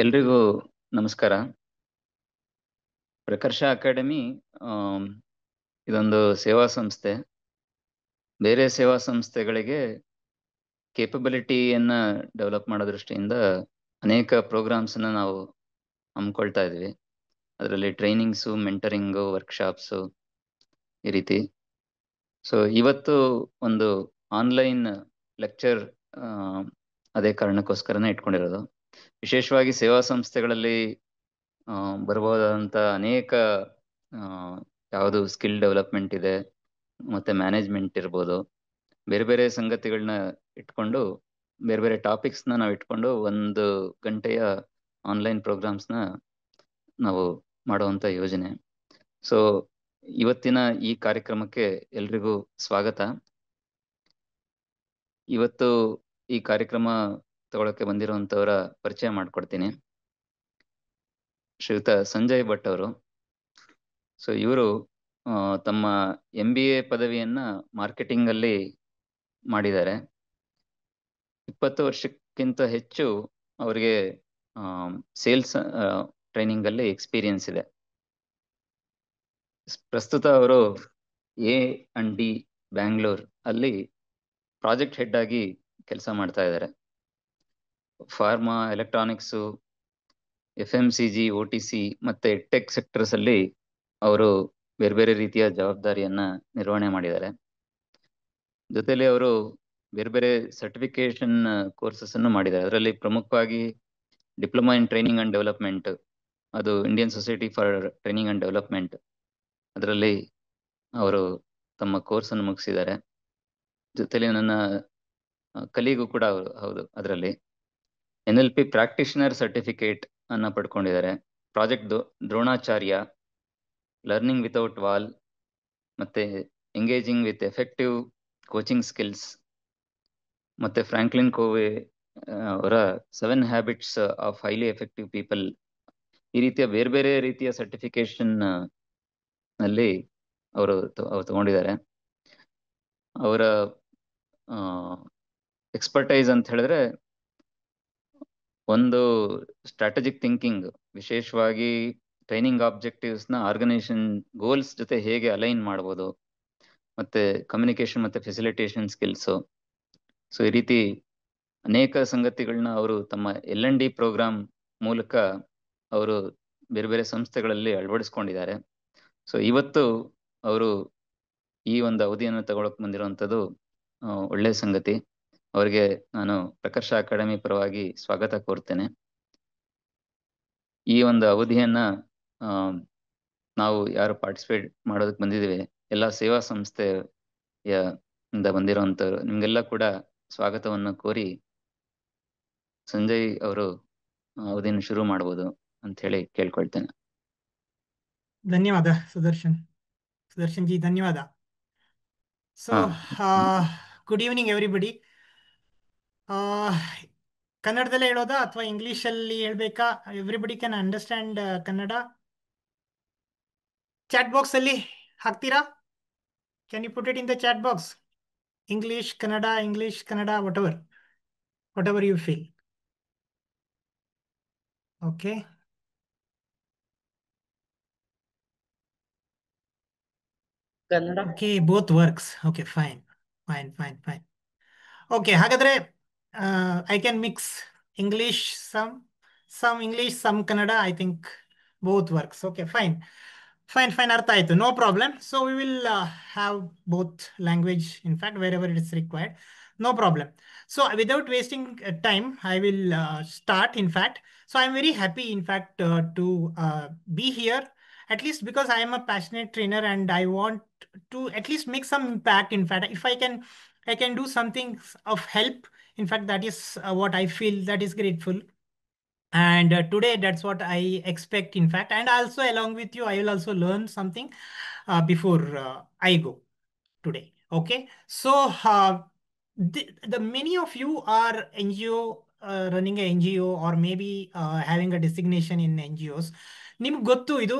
ಎಲ್ರಿಗೂ ನಮಸ್ಕಾರ. ಪ್ರಕರ್ಷ ಅಕಾಡೆಮಿ ಇದೊಂದು ಸೇವಾ ಸಂಸ್ಥೆ. ಬೇರೆ ಸೇವಾ ಸಂಸ್ಥೆಗಳಿಗೆ ಕೇಪಬಿಲಿಟಿಯನ್ನ ಡೆವಲಪ್ ಮಾಡೋ ದೃಷ್ಟಿಯಿಂದ ಅನೇಕ ಪ್ರೋಗ್ರಾಮ್ಸ್ ಅನ್ನ ನಾವು ಹಮ್ಮಿಕೊಳ್ತಾ ಇದ್ವಿ. ಅದರಲ್ಲಿ ಟ್ರೈನಿಂಗ್ಸು, ಮೆಂಟರಿಂಗು, ವರ್ಕ್ಶಾಪ್ಸು ಈ ರೀತಿ. ಸೊ ಇವತ್ತು ಒಂದು ಆನ್ಲೈನ್ ಲೆಕ್ಚರ್ ಅದೇ ಕಾರಣಕ್ಕೋಸ್ಕರನೇ ಇಟ್ಕೊಂಡಿರೋದು. ವಿಶೇಷವಾಗಿ ಸೇವಾ ಸಂಸ್ಥೆಗಳಲ್ಲಿ ಬರ್ಬೋದಂತ ಅನೇಕ ಯಾವುದು ಸ್ಕಿಲ್ ಡೆವಲಪ್ಮೆಂಟ್ ಇದೆ, ಮತ್ತೆ ಮ್ಯಾನೇಜ್ಮೆಂಟ್ ಇರ್ಬೋದು, ಬೇರೆ ಬೇರೆ ಸಂಗತಿಗಳನ್ನ ಇಟ್ಕೊಂಡು ಬೇರೆ ಬೇರೆ ಟಾಪಿಕ್ಸ್ನ ನಾವು ಇಟ್ಕೊಂಡು 1 ಗಂಟೆಯ ಆನ್ಲೈನ್ ಪ್ರೋಗ್ರಾಮ್ಸ್ನ ನಾವು ಮಾಡುವಂತ ಯೋಜನೆ. ಸೊ ಇವತ್ತಿನ ಈ ಕಾರ್ಯಕ್ರಮಕ್ಕೆ ಎಲ್ರಿಗೂ ಸ್ವಾಗತ. ಇವತ್ತು ಈ ಕಾರ್ಯಕ್ರಮ ತಗೊಳಕ್ಕೆ ಬಂದಿರುವಂತವರ ಪರಿಚಯ ಮಾಡ್ಕೊಡ್ತೀನಿ. ಶ್ರೀಯುತ ಸಂಜಯ್ ಭಟ್ ಅವರು. ಸೊ ಇವರು ತಮ್ಮ MBA ಪದವಿಯನ್ನ ಮಾರ್ಕೆಟಿಂಗ್ ಅಲ್ಲಿ ಮಾಡಿದ್ದಾರೆ. 20 ವರ್ಷಕ್ಕಿಂತ ಹೆಚ್ಚು ಅವರಿಗೆ ಸೇಲ್ಸ್ ಟ್ರೈನಿಂಗ್ ಅಲ್ಲಿ ಎಕ್ಸ್ಪೀರಿಯನ್ಸ್ ಇದೆ. ಪ್ರಸ್ತುತ ಅವರು A&D ಬ್ಯಾಂಗ್ಳೂರ್ ಅಲ್ಲಿ ಪ್ರಾಜೆಕ್ಟ್ ಹೆಡ್ ಆಗಿ ಕೆಲಸ ಮಾಡ್ತಾ ಇದ್ದಾರೆ. ಫಾರ್ಮಾ, ಎಲೆಕ್ಟ್ರಾನಿಕ್ಸು, FMCG, OTC ಮತ್ತೆ ಟೆಕ್ ಸೆಕ್ಟರ್ಸ್ ಅಲ್ಲಿ ಅವರು ಬೇರೆ ಬೇರೆ ರೀತಿಯ ಜವಾಬ್ದಾರಿಯನ್ನ ನಿರ್ವಹಣೆ ಮಾಡಿದ್ದಾರೆ. ಜೊತೆಲಿ ಅವರು ಬೇರೆ ಬೇರೆ ಸರ್ಟಿಫಿಕೇಶನ್ ಕೋರ್ಸಸ್ ಅನ್ನು ಮಾಡಿದ್ದಾರೆ. ಅದರಲ್ಲಿ ಪ್ರಮುಖವಾಗಿ diploma in training and development, ಅದು Indian society for training and development, ಅದರಲ್ಲಿ ಅವರು ತಮ್ಮ ಕೋರ್ಸ್ ಅನ್ನು ಮುಗಿಸಿದ್ದಾರೆ. ಜೊತೆಲಿ ನನ್ನ ಕಲೀಗು ಕೂಡ ಹೌದು. ಅದರಲ್ಲಿ NLP ಪ್ರಾಕ್ಟಿಷನರ್ ಸರ್ಟಿಫಿಕೇಟ್ ಅನ್ನ ಪಡ್ಕೊಂಡಿದ್ದಾರೆ. Project Dronacharya, learning without wall, ಮತ್ತೆ engaging with effective coaching skills, ಮತ್ತೆ ಫ್ರಾಂಕ್ಲಿನ್ ಕೋವೆ ಅವರ 7 habits of highly effective people, ಈ ರೀತಿಯ ಬೇರೆ ಬೇರೆ ರೀತಿಯ ಸರ್ಟಿಫಿಕೇಶನ್ ನಲ್ಲಿ ಅವರು ತಗೊಂಡಿದ್ದಾರೆ. ಅವರ ಎಕ್ಸ್ಪರ್ಟೈಸ್ ಅಂತ ಹೇಳಿದ್ರೆ ಒಂದು ಸ್ಟ್ರಾಟಜಿಕ್ ಥಿಂಕಿಂಗ್, ವಿಶೇಷವಾಗಿ ಟ್ರೈನಿಂಗ್ ಆಬ್ಜೆಕ್ಟಿವ್ಸ್ ನ ಆರ್ಗನೈಸೇಷನ್ ಗೋಲ್ಸ್ ಜೊತೆ ಹೇಗೆ ಅಲೈನ್ ಮಾಡ್ಬೋದು, ಮತ್ತೆ ಕಮ್ಯುನಿಕೇಶನ್ ಮತ್ತೆ ಫೆಸಿಲಿಟೇಷನ್ ಸ್ಕಿಲ್ಸ್. ಸೊ ಈ ರೀತಿ ಅನೇಕ ಸಂಗತಿಗಳನ್ನ ಅವರು ತಮ್ಮ L&D ಪ್ರೋಗ್ರಾಮ್ ಮೂಲಕ ಅವರು ಬೇರೆ ಬೇರೆ ಸಂಸ್ಥೆಗಳಲ್ಲಿ ಅಳವಡಿಸ್ಕೊಂಡಿದ್ದಾರೆ. ಸೊ ಇವತ್ತು ಅವರು ಈ ಒಂದು ಅವಧಿಯನ್ನು ತಗೊಳಕ್ ಬಂದಿರುವಂತದ್ದು ಒಳ್ಳೆ ಸಂಗತಿ. ಅವರಿಗೆ ನಾನು ಪ್ರಕರ್ಷ ಅಕಾಡೆಮಿ ಪರವಾಗಿ ಸ್ವಾಗತ ಕೋರ್ತೇನೆ. ಈ ಒಂದು ಅವಧಿಯನ್ನ ನಾವು ಯಾರು ಪಾರ್ಟಿಸಿಪೇಟ್ ಮಾಡೋದಕ್ಕೆ ಬಂದಿದ್ದೇವೆ, ಎಲ್ಲ ಸೇವಾ ಸಂಸ್ಥೆಯ ಇಂದ ಬಂದಿರುವಂತವ್ರು, ನಿಮ್ಗೆಲ್ಲ ಕೂಡ ಸ್ವಾಗತವನ್ನು ಕೋರಿ ಸಂಜಯ್ ಅವರು ಅವಧಿಯನ್ನು ಶುರು ಮಾಡ್ಬೋದು ಅಂತ ಹೇಳಿ ಕೇಳ್ಕೊಳ್ತೇನೆ. ಧನ್ಯವಾದ ಸುದರ್ಶನ್ ಜಿ, ಧನ್ಯವಾದ. So good evening everybody. ಕನ್ನಡದಲ್ಲೇ ಹೇಳೋದಾ ಅಥವಾ ಇಂಗ್ಲಿಷಲ್ಲಿ ಹೇಳ್ಬೇಕಾ? Everybody can understand Kannada. Chat box ಅಲ್ಲಿ ಹಾಕ್ತೀರಾ? Can you put it in the chat box? English Kannada whatever you feel. Okay, okay, both works. Okay, fine. Okay, ಹಾಗಾದ್ರೆ I can mix English, some English, some Kannada. I think both works. Okay, fine. ಅರ್ಥ ಆಯ್ತು. No problem. So we will have both language, in fact wherever it is required. No problem. So without wasting time, I will start, in fact. So I'm very happy, in fact, to be here, at least because I am a passionate trainer and I want to at least make some impact. In fact, if I can do something of help. In fact, that is what I feel, that is grateful. And today, that's what I expect, in fact. And also, along with you, I will also learn something before I go today. Okay. So the many of you are NGO, running a NGO, or maybe having a designation in NGOs. ನಿಮ್ಗೆ ಗೊತ್ತು, ಇದು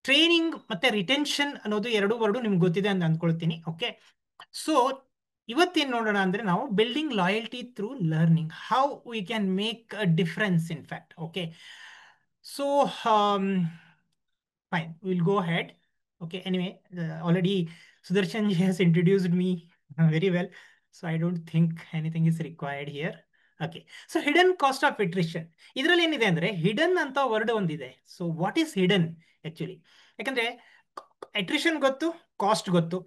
training ಮತ್ತೆ retention ಅನ್ನೋದು ಎರಡು word ನಿಮ್ಗೆ ಗೊತ್ತಿದೆ ಅಂತ ಅಂದ್ಕೊಳ್ತೀನಿ. ಓಕೆ, ಸೊ ಇವತ್ತೇನು ನೋಡೋಣ ಅಂದ್ರೆ ನಾವು building loyalty through learning, how we can make a difference in fact. Okay, so fine, we'll go ahead. Okay, anyway, already Sudarshan ji has introduced me very well, so I don't think anything is required here. Okay, so hidden cost of attrition. ಇದರಲ್ಲಿ ಏನಿದೆ ಅಂದ್ರೆ hidden ಅಂತ word ಒಂದಿದೆ. So what is hidden actually? ಯಾಕಂದ್ರೆ attrition ಗೊತ್ತು, cost ಗೊತ್ತು.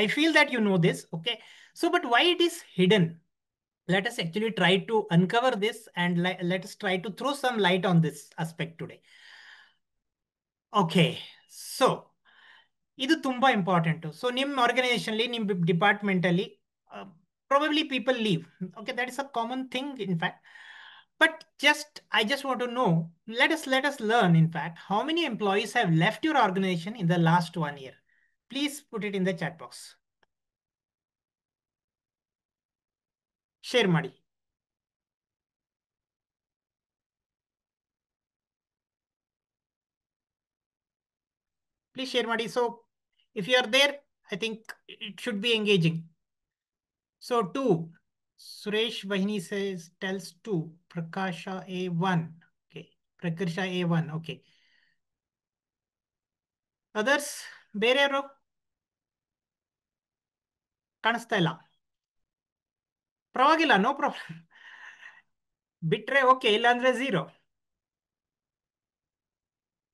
I feel that you know this. Okay, so but why it is hidden? Let us actually try to uncover this and let us try to throw some light on this aspect today. Okay, so ಇದು ತುಂಬಾ important. So ನಿಮ್ಮ organisation ನಿಮ್ಮ department ಅಲ್ಲಿ probably people leave. Okay, that is a common thing in fact. But I just want to know, let us learn in fact how many employees have left your organization in the last 1 year. Please put it in the chat box. Share ಮಾಡಿ. Please share ಮಾಡಿ. So if you are there, I think it should be engaging. So 2, Suresh Vahini tells 2, Prakasha A1. Okay, Prakasha A1. Okay, others ಬೇರೆಯವರು ಕಾಣಿಸ್ತಾ ಇಲ್ಲ. ಪರವಾಗಿಲ್ಲ, no problem. ಬಿಟ್ರೆ okay, ಇಲ್ಲಾಂದ್ರೆ 0.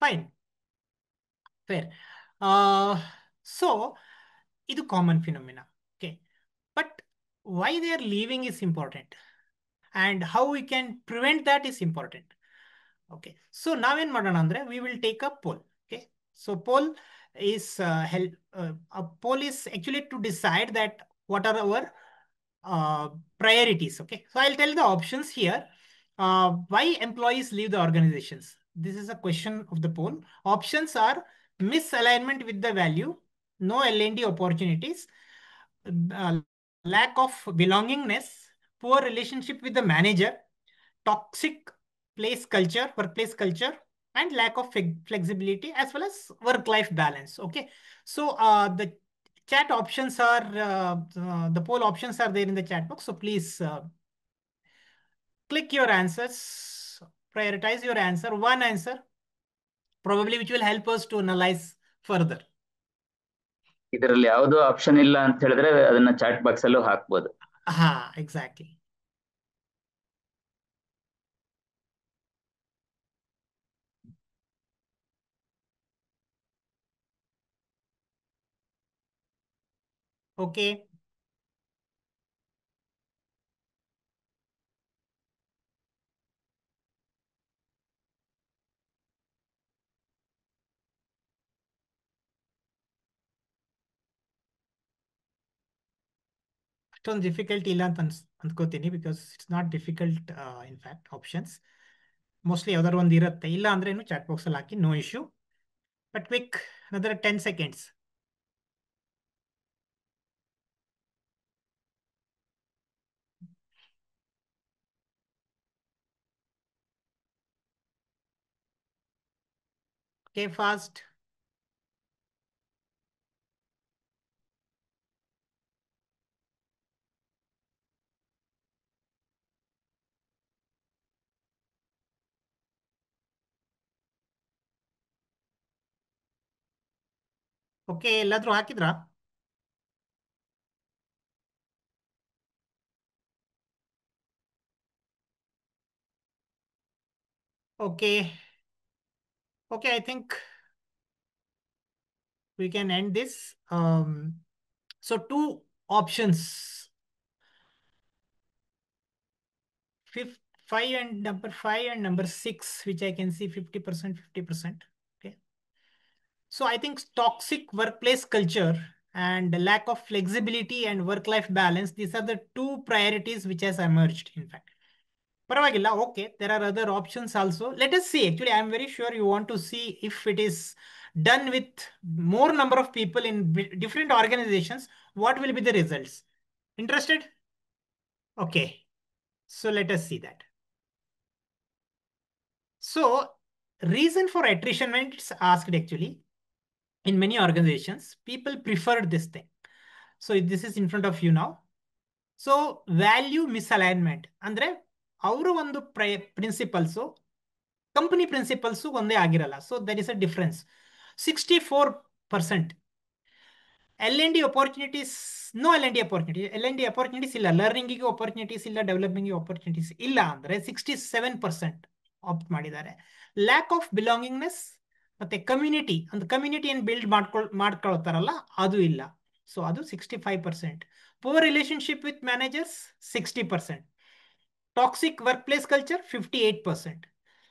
Fine, fair. So ಇದು common phenomena. Okay, but why they are leaving is important and how we can prevent that is important. Okay, so ನಾವೇನ್ ಮಾಡೋಣ ಅಂದ್ರೆ we will take a poll. Okay, so poll is a poll is actually to decide that what are our priorities. Okay, so I'll tell the options here. Why employees leave the organizations? This is a question of the poll. Options are misalignment with the value, no L&D opportunities, uh, lack of belongingness, poor relationship with the manager, toxic workplace culture, and lack of flexibility as well as work-life balance. Okay, so the chat options are the poll options are there in the chat box. So please click your answers, prioritize your answer, one answer probably which will help us to analyze further. ಇದರಲ್ಲಿ ಯಾವುದೋ option ಇಲ್ಲ ಅಂತ ಹೇಳಿದ್ರೆ ಅದನ್ನ chat box ಅಲ್ಲೂ ಹಾಕ್ಬೋದು. ಹಾ, exactly. Okay, ಅಷ್ಟೊಂದು ಡಿಫಿಕಲ್ಟ್ ಇಲ್ಲ ಅಂತ ಅನ್ಕೋತೀನಿ, because it's not difficult in fact. Options mostly ಯಾವ್ದಾದ್ರು ಒಂದು ಇರುತ್ತೆ, ಇಲ್ಲ ಅಂದ್ರೆ ಚಾಟ್ ಬಾಕ್ಸ್ ಅಲ್ಲಿ ಹಾಕಿ, no issue. But quick, another 10 seconds. Okay, fast. Okay, ಎಲ್ಲಾದ್ರೂ ಹಾಕಿದ್ರಾ? ಓಕೆ, ಓಕೆ, ಐ ಥಿಂಕ್ we can end this. So 2 options, 5 and number 5 and number 6, which I can see 50%, 50%. Okay, so I think toxic workplace culture and lack of flexibility and work-life balance, these are the 2 priorities which has emerged in fact. Paravagilla, okay, there are other options also. Let us see. Actually, I'm very sure you want to see if it is done with more number of people in different organizations, what will be the results. Interested? Okay, so let us see that. So reason for attrition, when it's asked, actually in many organizations people preferred this thing. So this is in front of you now. So value misalignment ಅಂದ್ರೆ ಅವರ ಒಂದು principles company principles ಒಂದೇ ಆಗಿರಲ್ಲ. So there is a difference. 64% L N D opportunities, no L N D opportunity, L N D opportunities ಇಲ್ಲ, ಲರ್ನಿಂಗಿಗೆ opportunities ಇಲ್ಲ, ಡೆವಲಪ್ಮೆಂಟ್ಗೆ opportunities ಇಲ್ಲ ಅಂದ್ರೆ 67% ಆಪ್ಟ್ ಮಾಡಿದ್ದಾರೆ. ಲ್ಯಾಕ್ ಆಫ್ ಬಿಲಾಂಗಿಂಗ್ನೆಸ್ ಮತ್ತೆ ಕಮ್ಯುನಿಟಿ, ಅಂದ್ರೆ ಕಮ್ಯುನಿಟಿ ಏನು ಬಿಲ್ಡ್ ಮಾಡ್ಕೊಳ್ತಾರಲ್ಲ ಅದು ಇಲ್ಲ. ಸೊ ಅದು 65%. Poor relationship with managers 60%. Toxic work place culture 58%.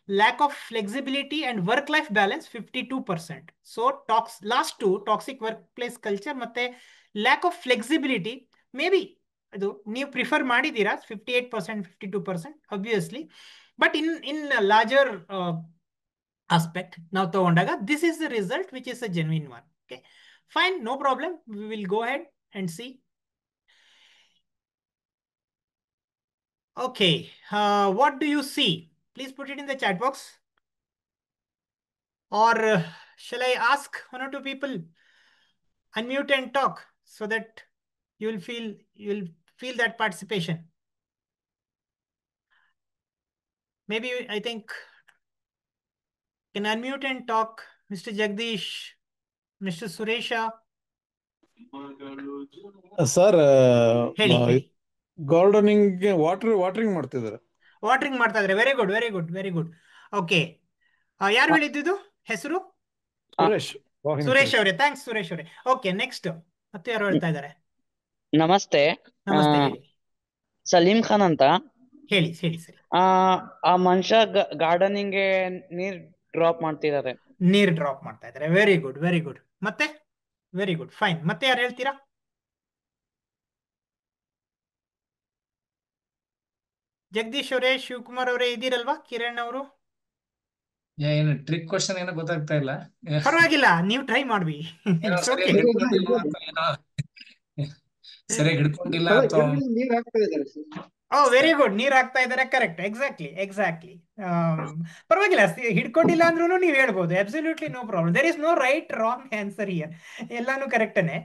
Lack of flexibility and work-life balance 52%. So last two, toxic workplace culture ಮತ್ತೆ lack of flexibility, maybe ಅದು ನೀವು prefer ಮಾಡಿದ್ದೀರಾ 58%, 52% obviously, but in larger aspect ನಾವು ತಗೊಂಡಾಗ this is the result which is a genuine one. Okay, fine, no problem. We will go ahead and see. Okay, what do you see? Please put it in the chat box. Or shall I ask one or two people unmute and talk so that you'll feel that participation? Maybe I think can unmute and talk Mr. Jagdish, Mr. Suresha. Sir ಹೇಳಿ ಹೇಳಿ. Gardening watering ಮಾಡ್ತಿದ್ದಾರೆ. Watering ಮಾಡ್ತಾ ಇದ್ದಾರೆ. Very good very good very good. Okay, ಯಾರು ಹೇಳಿದ್ದು ಹೆಸರು? ಸುರೇಶ್. ಸುರೇಶ್ ಅವರೇ, thanks Suresh ಅವರೇ. ಓಕೆ, ನೆಕ್ಸ್ಟ್ ಮತ್ತೆ ಯಾರು ಹೇಳ್ತಾ ಇದ್ದಾರೆ? ನಮಸ್ತೆ. ನಮಸ್ತೆ, ಹೇಳಿ. ಸಲೀಂ ಖಾನ್ ಅಂತ. ಹೇಳಿ ಹೇಳಿ. ಸರಿ, ಆ ಮನುಷ್ಯ ಗಾರ್ಡನಿಂಗ್ ಗೆ ನೀರ್ ಡ್ರಾಪ್ ಮಾಡ್ತಿದ್ದಾರೆ. ನೀರ್ ಡ್ರಾಪ್ ಮಾಡ್ತಾ ಇದ್ದಾರೆ. Very good very good. ಮತ್ತೆ ವೆರಿ ಗುಡ್, ಫೈನ್. ಮತ್ತೆ ಯಾರು ಹೇಳ್ತೀರಾ? ಜಗದೀಶ್ ಅವರೇ, ಶಿವಕುಮಾರ್ ಅವರೇ ಇದ್ದೀರಲ್ವಾ? ಕಿರಣ್ ಅವರು? ಏನು ಟ್ರಿಕ್ ಕ್ವಶನ್ ಏನೋ ಗೊತ್ತಾಗ್ತಾ ಇಲ್ಲ. ಪರವಾಗಿಲ್ಲ, ನೀವು ಟ್ರೈ ಮಾಡ್ವಿ. ಸರಿಯಾಗಿ ಹಿಡ್ಕೊಂಡಿಲ್ಲ ಅಥವಾ ವೆರಿ ಗುಡ್, ನೀರ್ ಹಾಕ್ತಾ ಇದಾರೆ. Correct, exactly exactly. ಪರವಾಗಿಲ್ಲ, ಹಿಡ್ಕೊಂಡಿಲ್ಲ ಅಂದ್ರೂ ನೀವು ಹೇಳ್ಬೋದು. Absolutely no problem. There is no right wrong answer here. ಎಲ್ಲಾನು ಕರೆಕ್ಟನೇ.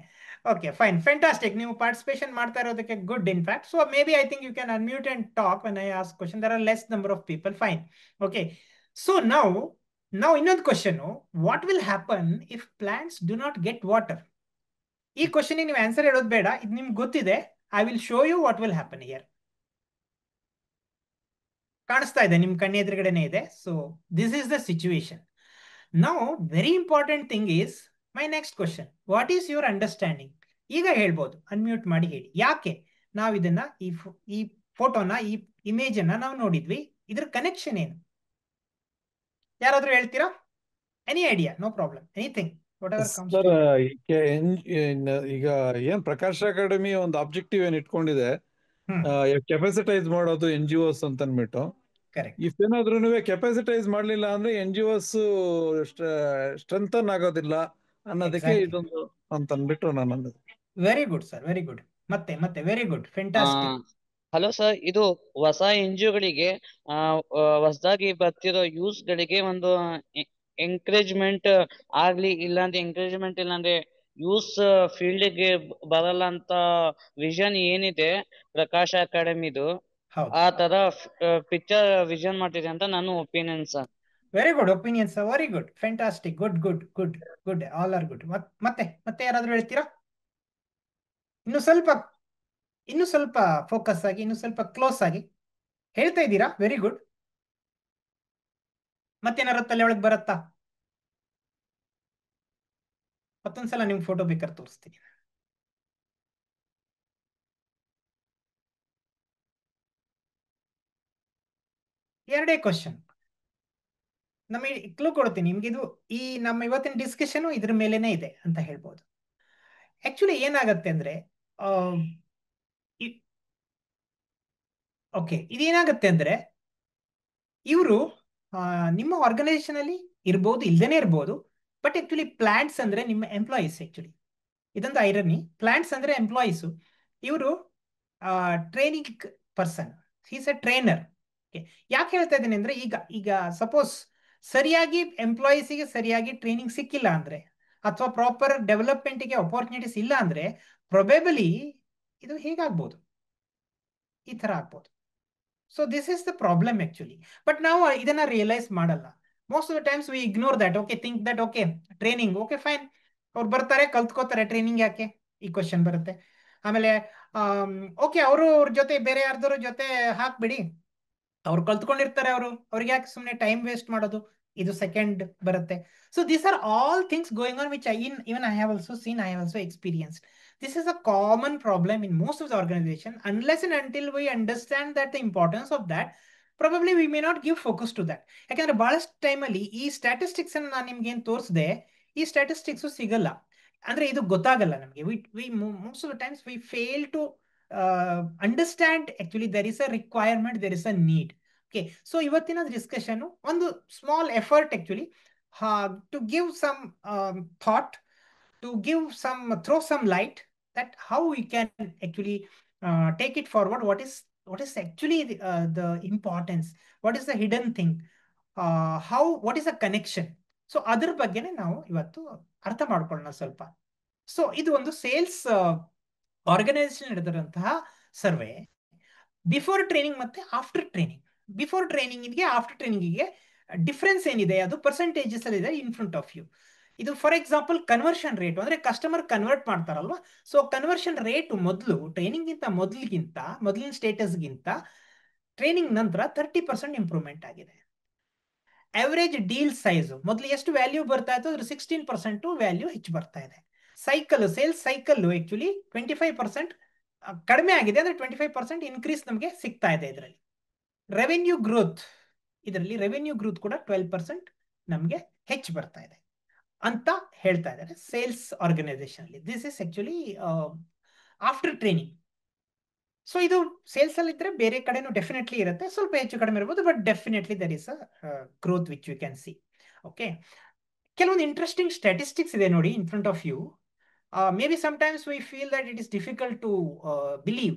Okay, fine, fantastic. ನೀವು ಪಾರ್ಟಿಸಿಪೇಷನ್ ಮಾಡ್ತಾ ಇರೋದಕ್ಕೆ good. In fact, so may be I think you can unmute and talk when I ask question. There are less number of people. Fine, okay. So ನಾವು ಇನ್ನೊಂದು question, what will happen if plants do not get water? ಈ question ನೀವು answer ಹೇಳೋದು ಬೇಡ, ಇದು ನಿಮ್ಗೆ ಗೊತ್ತಿದೆ. I will show you what will happen here. ಕಾಣಿಸ್ತಾ ಇದೆ, ನಿಮ್ ಕಣ್ಣು ಎದುರುಗಡೆನೆ ಇದೆ. So this is the situation. Now very important thing is my next question. What is your understanding? ಈಗ ಹೇಳ್ಬೋದು, ಅನ್ಮ್ಯೂಟ್ ಮಾಡಿ ಹೇಳಿ. ಯಾಕೆ ನಾವು ಇದನ್ನ ಈ ಫೋಟೋನ, ಈ ಇಮೇಜ್ ಅನ್ನ ನಾವು ನೋಡಿದ್ವಿ? ಇದ್ರ ಕನೆಕ್ಷನ್ ಏನು? ಯಾರಾದ್ರೂ ಹೇಳ್ತೀರಾ? Any idea? No problem, anything, sir, ಈಗ ಏನ್ ಪ್ರಕಾಶ್ ಅಕಾಡೆಮಿ ಒಂದು ಆಬ್ಜೆಕ್ಟಿವ್ ಏನ್ ಇಟ್ಕೊಂಡಿದೆ, ಕೆಪಾಸಿಟೈಸ್ ಮಾಡೋದು NGOs ಅಂತ ಅನ್ಬಿಟ್ಟು. ಇಫ್ ಏನಾದ್ರೂ ಕೆಪಾಸಿಟೈಸ್ ಮಾಡ್ಲಿಲ್ಲ ಅಂದ್ರೆ NGOs ಸ್ಟ್ರೆಂಥನ್ ಆಗೋದಿಲ್ಲ ಅನ್ನೋದಕ್ಕೆ ಇದೊಂದು ಅಂತ ಅನ್ಬಿಟ್ಟು ನಾನು ಅನ್ನೋದು. Very good sir, very good. ಮತ್ತೆ very good, fantastic. Hello sir, ಇದು ಹೊಸ NGOಗಳಿಗೆ ಹೊಸದಾಗಿ ಬರ್ತಿರೋ ಯೂಸ್ ಗಳಿಗೆ ಒಂದು ಎಂಕರೇಜ್ಮೆಂಟ್ ಆಗ್ಲಿ, ಇಲ್ಲಾಂದ್ರೆ ಎಂಕರೇಜ್ಮೆಂಟ್ ಇಲ್ಲಾಂದ್ರೆ ಯೂಸ್ ಫೀಲ್ಡ್ ಗೆ ಬರಲ್ಲ ಅಂತ ವಿಷನ್ ಏನಿದೆ ಪ್ರಕಾಶ್ ಅಕಾಡೆಮಿದು, ಆ ತರ ಪಿಕ್ಚರ್ ವಿಷನ್ ಮಾಡ್ತಿದೆ ಅಂತ ನಾನು opinion sir. Very good opinion sir, very good, fantastic, good good good good, all are good. ಮತ್ತೆ ಯಾರಾದ್ರೂ ಹೇಳ್ತೀರಾ? ಇನ್ನು ಸ್ವಲ್ಪ ಫೋಕಸ್ ಆಗಿ, ಇನ್ನು ಸ್ವಲ್ಪ ಕ್ಲೋಸ್ ಆಗಿ ಹೇಳ್ತಾ ಇದ್ದೀರಾ. Very good. ಮತ್ತೇನಾರು ತಲೆ ಒಳಗೆ ಬರುತ್ತಾ? ಮತ್ತೊಂದ್ಸಲ ನಿಮ್ ಫೋಟೋ ಬೇಕಾದ್ರೆ ತೋರಿಸ್ತೀನಿ. ಎರಡೇ ಕ್ವಶನ್. ನಮಗೆ ಕ್ಲೂ ಕೊಡ್ತೀನಿ ನಿಮ್ಗೆ. ಇದು ಈ ನಮ್ಮ ಇವತ್ತಿನ ಡಿಸ್ಕಷನ್ ಇದ್ರ ಮೇಲೇನೆ ಇದೆ ಅಂತ ಹೇಳ್ಬೋದು. ಆಕ್ಚುಲಿ ಏನಾಗತ್ತೆ ಅಂದ್ರೆ, ಓಕೆ, ಇದೇನಾಗತ್ತೆ ಅಂದ್ರೆ, ಇವರು ನಿಮ್ಮ ಆರ್ಗನೈಸೇಷನ್ ಅಲ್ಲಿ ಇರ್ಬೋದು, ಇಲ್ದೇನೆ ಇರ್ಬೋದು. ಬಟ್ ಆಕ್ಚುಲಿ ಪ್ಲಾಂಟ್ಸ್ ಅಂದ್ರೆ ನಿಮ್ಮ ಎಂಪ್ಲಾಯೀಸ್. ಆಕ್ಚುಲಿ ಇದೊಂದು ಐರನಿ. ಪ್ಲಾಂಟ್ಸ್ ಅಂದ್ರೆ ಎಂಪ್ಲಾಯೀಸು. ಇವರು training person, he's a trainer. ಯಾಕೆ ಹೇಳ್ತಾ ಇದ್ದೀನಿ ಅಂದ್ರೆ, ಈಗ ಸಪೋಸ್ ಸರಿಯಾಗಿ ಎಂಪ್ಲಾಯೀಸಿಗೆ ಸರಿಯಾಗಿ ಟ್ರೈನಿಂಗ್ ಸಿಕ್ಕಿಲ್ಲ ಅಂದ್ರೆ, ಅಥವಾ ಪ್ರಾಪರ್ ಡೆವಲಪ್ಮೆಂಟ್ಗೆ ಅಪಾರ್ಚುನಿಟೀಸ್ ಇಲ್ಲ ಅಂದ್ರೆ, ಪ್ರೊಬೇಬಲಿ ಇದು ಹೇಗಾಗ್ಬೋದು. ಈ ತರ ಆಗ್ಬೋದು. So this is the problem actually. But ನಾವು ಇದನ್ನ ರಿಯಲೈಸ್ ಮಾಡಲ್ಲ. Most of the times we ignore that. Okay, think that okay training okay fine, ಅವ್ರು ಬರ್ತಾರೆ ಕಲ್ತ್ಕೋತಾರೆ, ಟ್ರೈನಿಂಗ್ ಯಾಕೆ ಈ ಕ್ವಶನ್ ಬರುತ್ತೆ. ಆಮೇಲೆ ಓಕೆ ಅವ್ರ ಜೊತೆ ಬೇರೆ ಯಾರ್ದಾರ ಜೊತೆ ಹಾಕ್ಬಿಡಿ, ಅವ್ರು ಕಲ್ತ್ಕೊಂಡಿರ್ತಾರೆ, ಅವ್ರಿಗೆ ಯಾಕೆ ಸುಮ್ಮನೆ ಟೈಮ್ ವೇಸ್ಟ್ ಮಾಡೋದು, ಇದು ಸೆಕೆಂಡ್ ಬರುತ್ತೆ. So these are all things going on which even I have also seen, I have also experienced. This is a common problem in most of the organization. Unless and until we understand that the importance of that, probably we may not give focus to that. ಯಾಕಂದ್ರೆ ಬಹಳಷ್ಟು ಟೈಮಲ್ಲಿ ಈ statistics ಅನ್ನು ನಾನು ನಿಮ್ಗೆ ಏನು ತೋರಿಸಿದೆ, ಈ ಸ್ಟ್ಯಾಟಿಸ್ಟಿಕ್ಸ್ ಸಿಗಲ್ಲ. ಅಂದ್ರೆ ಇದು ಗೊತ್ತಾಗಲ್ಲ ನಮಗೆ. most of the times we fail to understand actually there is a requirement, there is a need. Okay, so ಇವತ್ತಿನ ಡಿಸ್ಕಷನ್ ಒಂದು small effort actually to give some thought, to give some, throw some light that how we can actually take it forward. What is actually the importance, what is the hidden thing, what is the connection. So ಅದ್ರ ಬಗ್ಗೆನೇ ನಾವು ಇವತ್ತು ಅರ್ಥ ಮಾಡ್ಕೊಳ್ಳೋಣ ಸ್ವಲ್ಪ. So ಇದು ಒಂದು sales organisation ನಡೆದಿರುವಂತಹ ಸರ್ವೆ. ಬಿಫೋರ್ ಟ್ರೈನಿಂಗ್ ಮತ್ತೆ ಆಫ್ಟರ್ ಟ್ರೈನಿಂಗ್. ಬಿಫೋರ್ ಟ್ರೈನಿಂಗಿಗೆ ಆಫ್ಟರ್ ಟ್ರೈನಿಂಗಿಗೆ ಡಿಫ್ರೆನ್ಸ್ ಏನಿದೆ ಅದು ಪರ್ಸೆಂಟೇಜಸ್ ಅಲ್ಲಿ ಇದೆ ಇನ್ ಫ್ರಂಟ್ ಆಫ್ ಯು. ಇದು ಫಾರ್ ಎಕ್ಸಾಂಪಲ್ ಕನ್ವರ್ಷನ್ ರೇಟ್, ಅಂದ್ರೆ ಕಸ್ಟಮರ್ ಕನ್ವರ್ಟ್ ಮಾಡ್ತಾರಲ್ವಾ, ಸೊ ಕನ್ವರ್ಷನ್ ರೇಟ್ ಮೊದಲು ಟ್ರೈನಿಂಗ್ ಮೊದಲಿನ ಸ್ಟೇಟಸ್ಗಿಂತ ಟ್ರೈನಿಂಗ್ ನಂತರ 30% ಇಂಪ್ರೂವ್ಮೆಂಟ್ ಆಗಿದೆ. ಅವರೇಜ್ ಡೀಲ್ ಸೈಜ್ ಮೊದಲು ಎಷ್ಟು ವ್ಯಾಲ್ಯೂ ಬರ್ತಾ ಇತ್ತು ಅದ್ರ 16% ವ್ಯಾಲ್ಯೂ ಹೆಚ್ಚು ಬರ್ತಾ ಇದೆ. ಸೇಲ್ಸ್ ಸೈಕಲ್ ಆಕ್ಚುಲಿ 25% ಕಡಿಮೆ ಆಗಿದೆ, ಅಂದ್ರೆ 25% ಇನ್ಕ್ರೀಸ್ ನಮಗೆ ಸಿಗ್ತಾ ಇದೆ. ಇದರಲ್ಲಿ ರೆವೆನ್ಯೂ ಗ್ರೋತ್ ಕೂಡ 12% ನಮಗೆ ಹೆಚ್ಚು ಬರ್ತಾ ಇದೆ ಅಂತ ಹೇಳ್ತಾ ಇದ್ದಾರೆ ಸೇಲ್ಸ್ ಆರ್ಗನೈಸೇಷನ್ ಅಲ್ಲಿ. This is actually after training. So ಇದು ಸೇಲ್ಸ್ ಅಲ್ಲಿ ಇದ್ರೆ ಬೇರೆ ಕಡೆನೂ ಡೆಫಿನೆಟ್ಲಿ ಇರುತ್ತೆ, ಸ್ವಲ್ಪ ಹೆಚ್ಚು ಕಡಿಮೆ ಇರಬಹುದು, but definitely there is a growth which you can see. Okay, ಕೆಲವೊಂದು ಇಂಟ್ರೆಸ್ಟಿಂಗ್ ಸ್ಟ್ಯಾಟಿಸ್ಟಿಕ್ಸ್ ಇದೆ ನೋಡಿ in front of you. Maybe sometimes we feel that it is difficult to believe.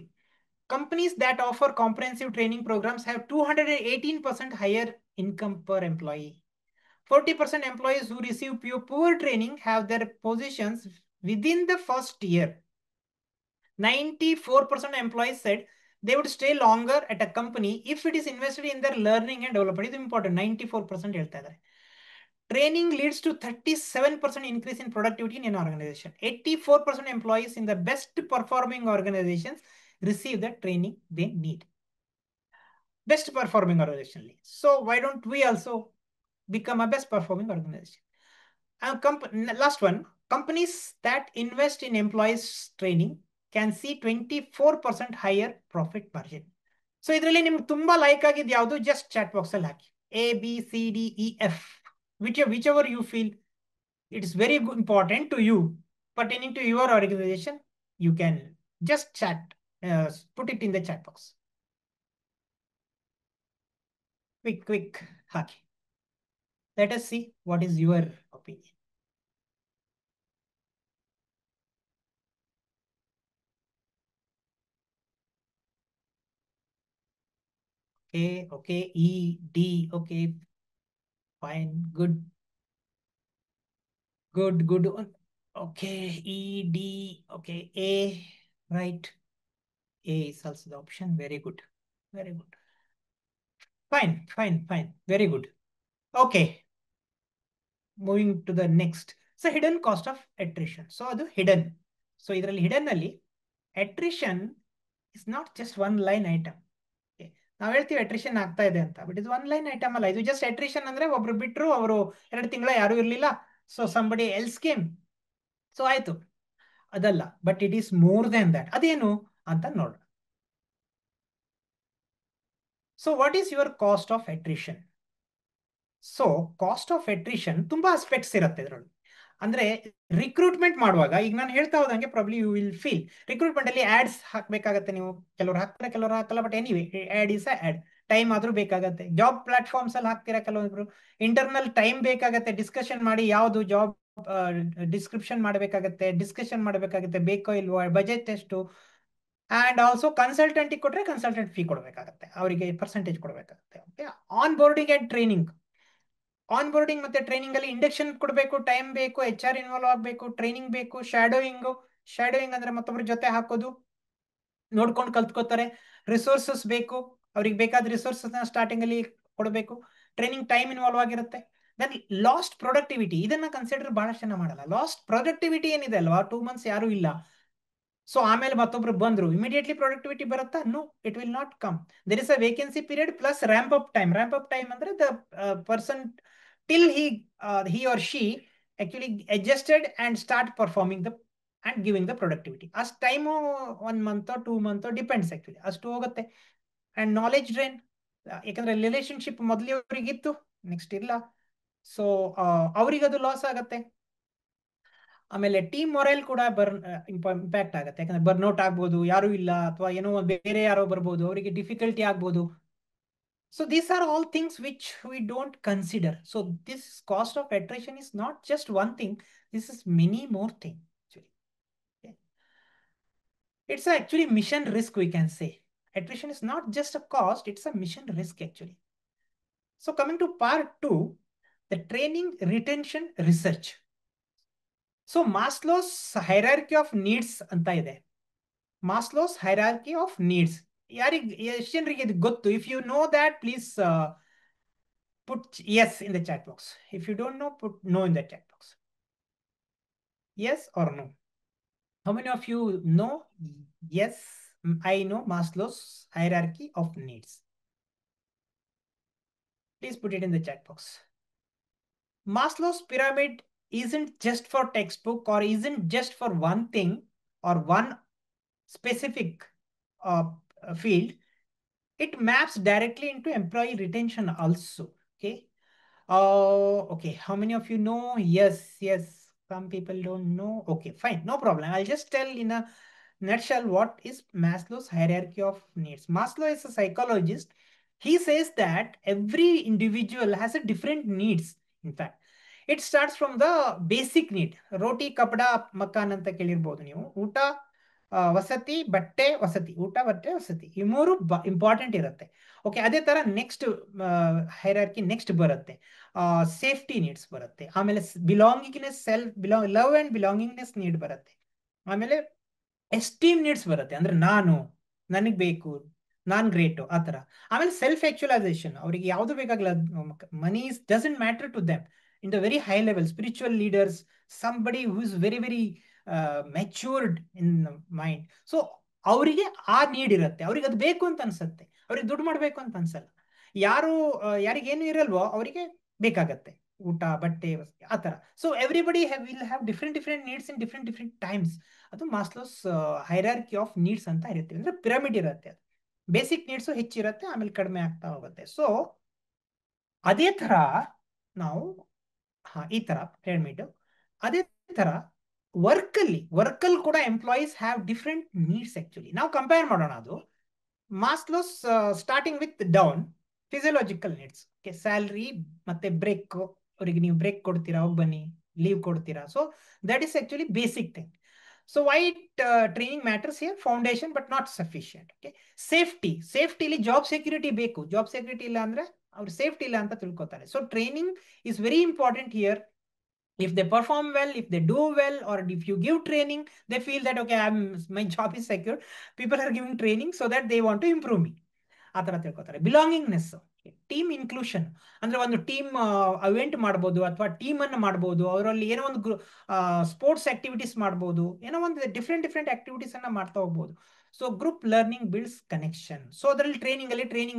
Companies that offer comprehensive training programs have 218% higher income per employee. 40% employees who receive poor training have their positions within the first year. 94% employees said they would stay longer at a company if it is invested in their learning and development. It is important. 94% ಹೇಳ್ತಾ ಇದ್ದಾರೆ. Training leads to 37% increase in productivity in an organization. 84% employees in the best performing organizations receive the training they need. Best performing organization. So why don't we also become a best performing organization? Last one, companies that invest in employees training can see 24% higher profit margin. So ಇದರಲ್ಲಿ ನಿಮ್ಗೆ ತುಂಬಾ like ಆಗಿದ್ದು ಯಾವುದು, just chat box ಅಲ್ಲಿ ಹಾಕಿ ABCDEF. Whichever you feel it is very important to you, pertaining to your organization, you can just chat, put it in the chat box. Quick, haki. Let us see what is your opinion. Okay, ED, okay. Fine, good. Okay, ED, okay, A, right. A is also the option. Very good. Fine. Very good. Okay. Moving to the next. So hidden cost of attrition. So ಅದು hidden. So ಇದರಲ್ಲಿ hidden ಅಲ್ಲಿ attrition is not just one line item. ನಾವು ಹೇಳ್ತೀವಿ attrition ಆಗ್ತಾ ಇದೆ ಅಂತ, but ಇದು one line item ಅಲ್ಲ. ಇದು ಜಸ್ಟ್ ಅಟ್ರಿಷನ್ ಅಂದ್ರೆ ಒಬ್ರು ಬಿಟ್ರು, ಅವರು 2 ತಿಂಗಳ ಯಾರು ಇರ್ಲಿಲ್ಲ, so somebody else came, so ಆಯ್ತು, ಅದಲ್ಲ. But it is more than that. ಅದೇನು ಅಂತ ನೋಡೋಣ. So what is your cost of attrition? So cost of attrition ತುಂಬಾ ಆಸ್ಪೆಕ್ಟ್ಸ್ ಇರುತ್ತೆ ಇದರಲ್ಲಿ. ಅಂದ್ರೆ ರಿಕ್ರೂಟ್ಮೆಂಟ್ ಮಾಡುವಾಗ, ಈಗ ನಾನು ಹೇಳ್ತಾ ಹೋದಂಗೆ probably you will feel recruitment ಅಲ್ಲಿ ಆಡ್ಸ್ ಹಾಕ್ಬೇಕಾಗತ್ತೆ. ನೀವು ಕೆಲವರು ಹಾಕ್ತಾರೆ, ಕೆಲವರು ಹಾಕಲ್ಲ, but anyway ad is ad. Time ಆದ್ರೂ ಬೇಕಾಗತ್ತೆ. ಜಾಬ್ ಪ್ಲಾಟ್ಫಾರ್ಮ್ಸ್ ಅಲ್ಲಿ ಹಾಕ್ತೀರಾ, ಕೆಲವೊಬ್ರು ಇಂಟರ್ನಲ್ ಟೈಮ್ ಬೇಕಾಗತ್ತೆ, ಡಿಸ್ಕಷನ್ ಮಾಡಿ ಯಾವ್ದು ಜಾಬ್ ಡಿಸ್ಕ್ರಿಪ್ಷನ್ ಮಾಡಬೇಕಾಗತ್ತೆ, ಬೇಕೋ ಇಲ್ವೋ, ಬಜೆಟ್ ಎಷ್ಟು, ಅಂಡ್ ಆಲ್ಸೋ ಕನ್ಸಲ್ಟೆಂಟ್ ಕೊಟ್ರೆ ಕನ್ಸಲ್ಟೆಂಟ್ ಫೀ ಕೊಡಬೇಕಾಗತ್ತೆ, ಅವರಿಗೆ ಪರ್ಸೆಂಟೇಜ್ ಕೊಡಬೇಕಾಗತ್ತೆ. Okay, on boarding and training. On boarding ಮತ್ತೆ ಟ್ರೈನಿಂಗ್ ಅಲ್ಲಿ ಇಂಡಕ್ಷನ್ ಕೊಡಬೇಕು, ಟೈಮ್ ಬೇಕು, HR ಇನ್ವಾಲ್ವ್ ಆಗಬೇಕು, ಟ್ರೈನಿಂಗ್ ಬೇಕು, ಶಾಡೋಯಿಂಗ್ ಅಂದ್ರೆ ಮತ್ತೊಬ್ಬರ ಜೊತೆ ಹಾಕೋದು, ನೋಡ್ಕೊಂಡು ಕಲ್ತ್ಕೋತಾರೆ. ರಿಸೋರ್ಸಸ್ ಬೇಕು, ಅವ್ರಿಗೆ ಬೇಕಾದ ರಿಸೋರ್ಸಸ್ ಸ್ಟಾರ್ಟಿಂಗ್ ಅಲ್ಲಿ ಕೊಡಬೇಕು. ಟ್ರೈನಿಂಗ್ ಟೈಮ್ ಇನ್ವಾಲ್ವ್ ಆಗಿರುತ್ತೆ. ದೆನ್ ಲಾಸ್ಟ್ ಪ್ರೊಡಕ್ಟಿವಿಟಿ, ಇದನ್ನ ಕನ್ಸಿಡರ್ ಬಹಳಷ್ಟು ಜನ ಮಾಡಲ್ಲ. ಲಾಸ್ಟ್ ಪ್ರೊಡಕ್ಟಿವಿಟಿ ಏನಿದೆ ಅಲ್ವಾ, 2 months ಯಾರು ಇಲ್ಲ, ಸೊ ಆಮೇಲೆ ಮತ್ತೊಬ್ರು ಬಂದ್ರು, ಇಮಿಡಿಯೇಟ್ಲಿ ಪ್ರೊಡಕ್ಟಿವಿಟಿ ಬರುತ್ತಾ? No, it will not come. There is a vacancy period plus ramp up time. Ramp up time ಅಂದ್ರೆ the person till he or she actually adjusted and start performing the and giving the productivity. ಅಷ್ಟು time 1 month 2 month depends actually, ಅಷ್ಟು ಹೋಗುತ್ತೆ. And knowledge drain, ಯಾಕಂದ್ರೆ relationship ಮೊದಲೇ ಅವರಿಗಿತ್ತು, next ಇಲ್ಲ, so ಅವರಿಗದು loss ಆಗತ್ತೆ. ಆಮೇಲೆ team ಮೊರೈಲ್ ಕೂಡ ಇಂಪ್ಯಾಕ್ಟ್ ಆಗುತ್ತೆ, ಯಾಕಂದ್ರೆ ಬರ್ನ್ಔಟ್ ಆಗ್ಬೋದು, ಯಾರು ಇಲ್ಲ, ಅಥವಾ ಏನೋ ಬೇರೆ ಯಾರೋ ಬರ್ಬೋದು, ಅವರಿಗೆ ಡಿಫಿಕಲ್ಟಿ ಆಗ್ಬೋದು. So these are all things which we don't consider. So this cost of attrition is not just one thing, this is many more things actually. Okay. It's actually mission risk, we can say. Attrition is not just a cost, it's a mission risk actually. So coming to part 2, the training retention research. So Maslow's hierarchy of needs anta ide. Maslow's hierarchy of needs. ಯಾರಿಗೆ ಎಷ್ಟು ಜನರಿಗೆ ಇದು ಗೊತ್ತು? If you know that, please put yes in the chat box. If you don't know, put no in the chat box. Yes or no? How many of you know? Yes, I know Maslow's hierarchy of needs. Please put it in the chat box. Maslow's pyramid isn't just for textbook, or isn't just for one thing or one specific field. It maps directly into employee retention also. Okay. Okay. How many of you know? Yes. Some people don't know. Okay, fine. No problem. I'll just tell in a nutshell what is Maslow's hierarchy of needs. Maslow is a psychologist. He says that every individual has a different needs. In fact, it starts from the basic need. Roti, kapda, makan anta kelirbodu ನೀವು. ಊಟ, ವಸತಿ, ಬಟ್ಟೆ, ವಸತಿ. ಊಟ, ಬಟ್ಟೆ, ವಸತಿ, ಈ ಮೂರು ಇಂಪಾರ್ಟೆಂಟ್ ಇರುತ್ತೆ. ಓಕೆ, ಅದೇ ತರ ನೆಕ್ಸ್ಟ್ ಹೈರಾರ್ಕಿ ನೆಕ್ಸ್ಟ್ ಬರುತ್ತೆ, ಸೇಫ್ಟಿ ನೀಡ್ಸ್ ಬರುತ್ತೆ. ಆಮೇಲೆ belongingness, love and belongingness need ಬರುತ್ತೆ. ಆಮೇಲೆ ಎಸ್ಟೀಮ್ ನೀಡ್ಸ್ ಬರುತ್ತೆ, ಅಂದ್ರೆ ನನಗ್ ಬೇಕು, ನಾನ್ ಗ್ರೇಟು, ಆ ತರ. ಆಮೇಲೆ ಸೆಲ್ಫ್ ಆಕ್ಚುಲೈಸೇಷನ್, ಅವರಿಗೆ ಯಾವುದು ಬೇಕಾಗಲ್ಲ, money doesn't matter to them in the very high level. Spiritual leaders, somebody who is very very matured in mind. So ಅವರಿಗೆ ಆ ನೀಡ್ ಇರುತ್ತೆ, ಅವ್ರಿಗೆ ಅದು ಬೇಕು ಅಂತ ಅನ್ಸುತ್ತೆ, ಅವ್ರಿಗೆ ದುಡ್ಡು ಮಾಡಬೇಕು ಅಂತ ಅನ್ಸಲ್ಲ. ಯಾರಿಗೇನು ಇರಲ್ವೋ ಅವರಿಗೆ ಬೇಕಾಗತ್ತೆ ಊಟ, ಬಟ್ಟೆ, ಆ ತರ. So everybody will have different needs in different times. ಅದು ಮಾಸ್ಲೋಸ್ ಹೈರಾರ್ಕಿ ಆಫ್ ನೀಡ್ಸ್ ಅಂತ ಇರುತ್ತೆ, ಅಂದ್ರೆ ಪಿರಮಿಡ್ ಇರುತ್ತೆ. ಅದು ಬೇಸಿಕ್ ನೀಡ್ಸು ಹೆಚ್ಚಿರುತ್ತೆ, ಆಮೇಲೆ ಕಡಿಮೆ ಆಗ್ತಾ ಹೋಗುತ್ತೆ. ಸೊ ಅದೇ ತರ ನಾವು ಈ ತರ ಪಿರಮಿಡ್. ಅದೇ ತರ ವರ್ಕಲ್ಲಿ ಕೂಡ employees have different needs actually. ನಾವು ಕಂಪೇರ್ ಮಾಡೋಣ. ಅದು Maslow's starting with down, physiological needs. Okay, salary ಮತ್ತೆ ಬ್ರೇಕ್, ಅವರಿಗೆ ನೀವು ಬ್ರೇಕ್ ಕೊಡ್ತೀರಾ, ಹೋಗಿ ಬನ್ನಿ, ಲೀವ್ ಕೊಡ್ತೀರಾ. So that is actually basic thing. So why training matters here? Foundation but not sufficient. Okay, ಸೇಫ್ಟಿಲಿ ಜಾಬ್ ಸೆಕ್ಯೂರಿಟಿ ಬೇಕು. ಜಾಬ್ ಸೆಕ್ಯೂರಿಟಿ ಇಲ್ಲ ಅಂದ್ರೆ ಅವ್ರು ಸೇಫ್ಟಿ ಇಲ್ಲ ಅಂತ ತಿಳ್ಕೊತಾರೆ. So training is very important here. If they perform well, if they do well, or if you give training, they feel that okay, my job is secure. People are giving training so that they want to improve me. ಆ ತರ ತಿಳ್ಕೊತಾರೆ. Belongingness, team inclusion, ಅಂದ್ರೆ ಒಂದು team event ಮಾಡ್ಬೋದು, ಅಥವಾ team ಅನ್ನು ಮಾಡ್ಬೋದು, ಅವರಲ್ಲಿ ಏನೋ ಒಂದು ಸ್ಪೋರ್ಟ್ಸ್ ಆಕ್ಟಿವಿಟೀಸ್ ಮಾಡ್ಬೋದು, ಏನೋ ಒಂದು ಡಿಫ್ರೆಂಟ್ ಆಕ್ಟಿವಿಟೀಸ್ ಅನ್ನ ಮಾಡ್ತಾ ಹೋಗ್ಬೋದು. So group learning builds connection. So ಅದರಲ್ಲಿ ಟ್ರೈನಿಂಗ್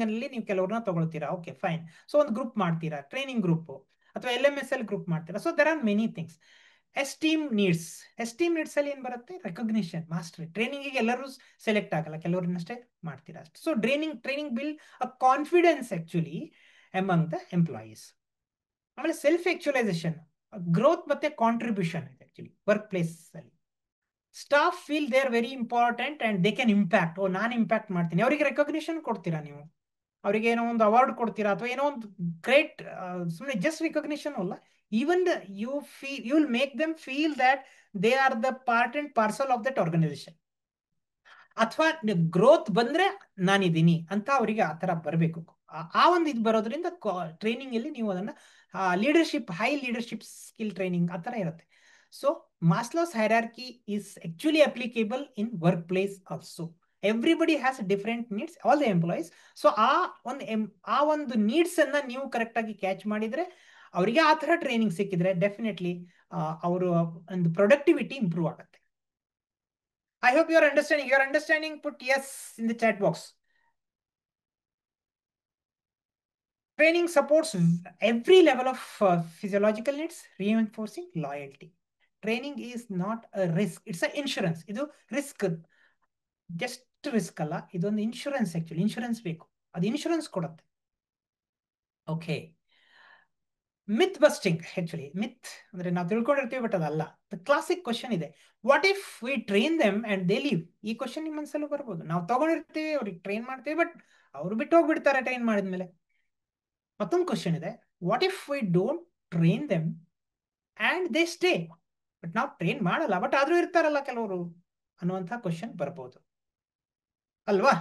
ಅಲ್ಲಿ ನೀವು ಕೆಲವ್ರನ್ನ ತಗೊಳ್ತೀರಾ, ಓಕೆ ಫೈನ್. ಸೊ ಒಂದು ಗ್ರೂಪ್ ಮಾಡ್ತೀರಾ, ಟ್ರೈನಿಂಗ್ ಗ್ರೂಪ್ ಅಥವಾ LMSL ಗ್ರೂಪ್ ಮಾಡ್ತೀರಾ. So there are many things. Esteem needs ಅಲ್ಲಿ ಏನ್ ಬರುತ್ತೆ? Recognition, mastery. ಟ್ರೈನಿಂಗ್ ಎಲ್ಲರೂ ಸೆಲೆಕ್ಟ್ ಆಗಲ್ಲ, ಕೆಲವ್ರನ್ನಷ್ಟೇ ಮಾಡ್ತೀರಾ ಅಷ್ಟೇ. So training build a confidence actually among the employees. ಆಮೇಲೆ ಸೆಲ್ಫ್ ಆಕ್ಚುಲೈಸೇಷನ್, ಗ್ರೋತ್ ಮತ್ತೆ ಕಾಂಟ್ರಿಬ್ಯೂಷನ್ ಆಕ್ಚುಲಿ ವರ್ಕ್ ಪ್ಲೇಸ್ ಅಲ್ಲಿ. Staff feel they are very important and they can impact. ನಾನು ಇಂಪ್ಯಾಕ್ಟ್ ಮಾಡ್ತೀನಿ, ಅವರಿಗೆ ರೆಕಗ್ನಿಷನ್ ಕೊಡ್ತೀರಾ ನೀವು, ಅವರಿಗೆ ಏನೋ ಒಂದು ಅವಾರ್ಡ್ ಕೊಡ್ತೀರಾ, ಅಥವಾ ಏನೋ ಒಂದು ಗ್ರೇಟ್, ಸುಮ್ಮನೆ ಜಸ್ಟ್ ರಿಕಗ್ನಿಷನ್ ಅಲ್ಲ, even you will make them feel that they are the part and parcel of that organization. ಅಥವಾ ಗ್ರೋತ್ ಬಂದ್ರೆ ನಾನಿದ್ದೀನಿ ಅಂತ ಅವರಿಗೆ ಆ ತರ ಬರಬೇಕು. ಆ ಒಂದು ಇದು ಬರೋದ್ರಿಂದ ಟ್ರೈನಿಂಗ್ ಅಲ್ಲಿ ನೀವು ಅದನ್ನ leadership, high leadership skill training ಆ ತರ ಇರುತ್ತೆ. So Maslow's hierarchy is actually applicable in workplace also. Everybody has different needs, all the employees. So ಆ ಒಂದು ನೀಡ್ಸ್ ಅನ್ನ ನೀವು ಕರೆಕ್ಟ್ ಆಗಿ ಕ್ಯಾಚ್ ಮಾಡಿದ್ರೆ, ಅವರಿಗೆ ಆ ಥರ ಟ್ರೈನಿಂಗ್ ಸಿಕ್ಕಿದ್ರೆ ಡೆಫಿನೆಟ್ಲಿ ಅವರು ಒಂದು ಪ್ರೊಡಕ್ಟಿವಿಟಿ ಇಂಪ್ರೂವ್ ಆಗುತ್ತೆ. I hope you are understanding. You are understanding, put yes in the chat box. Training supports every level of physiological needs, reinforcing loyalty. Training is not a risk, it's an insurance. ಇದು risk, just risk ಅಲ್ಲ, ಇದೊಂದು insurance. Actually insurance ಬೇಕು, ಅದು insurance ಕೊಡುತ್ತೆ. Okay, ಮಿತ್ busting. Actually ಮಿತ್ ಅಂದ್ರೆ ನಾವು ತಿಳ್ಕೊಂಡಿರ್ತೀವಿ, but ಅದಲ್ಲ. The classic question ಇದೆ, what if we train them and they leave? ಈ ಕ್ವಶನ್ ನಿಮ್ಮ ಮನಸ್ಸಲ್ಲೂ ಬರ್ಬೋದು. ನಾವು ತಗೊಂಡಿರ್ತೀವಿ, ಅವ್ರಿಗೆ ಟ್ರೈನ್ ಮಾಡ್ತೀವಿ, ಬಟ್ ಅವರು ಬಿಟ್ಟು ಹೋಗ್ಬಿಡ್ತಾರೆ ಟ್ರೈನ್ ಮಾಡಿದ್ಮೇಲೆ. ಮತ್ತೊಂದು ಕ್ವಶನ್ ಇದೆ, what if we don't train them and they stay? But ನಾವು ಟ್ರೈನ್ ಮಾಡಲ್ಲ, ಬಟ್ ಆದ್ರೂ ಇರ್ತಾರಲ್ಲ ಕೆಲವರು ಅನ್ನುವಂಥ ಕ್ವಶನ್ ಬರ್ಬೋದು ಅಲ್ವಾ?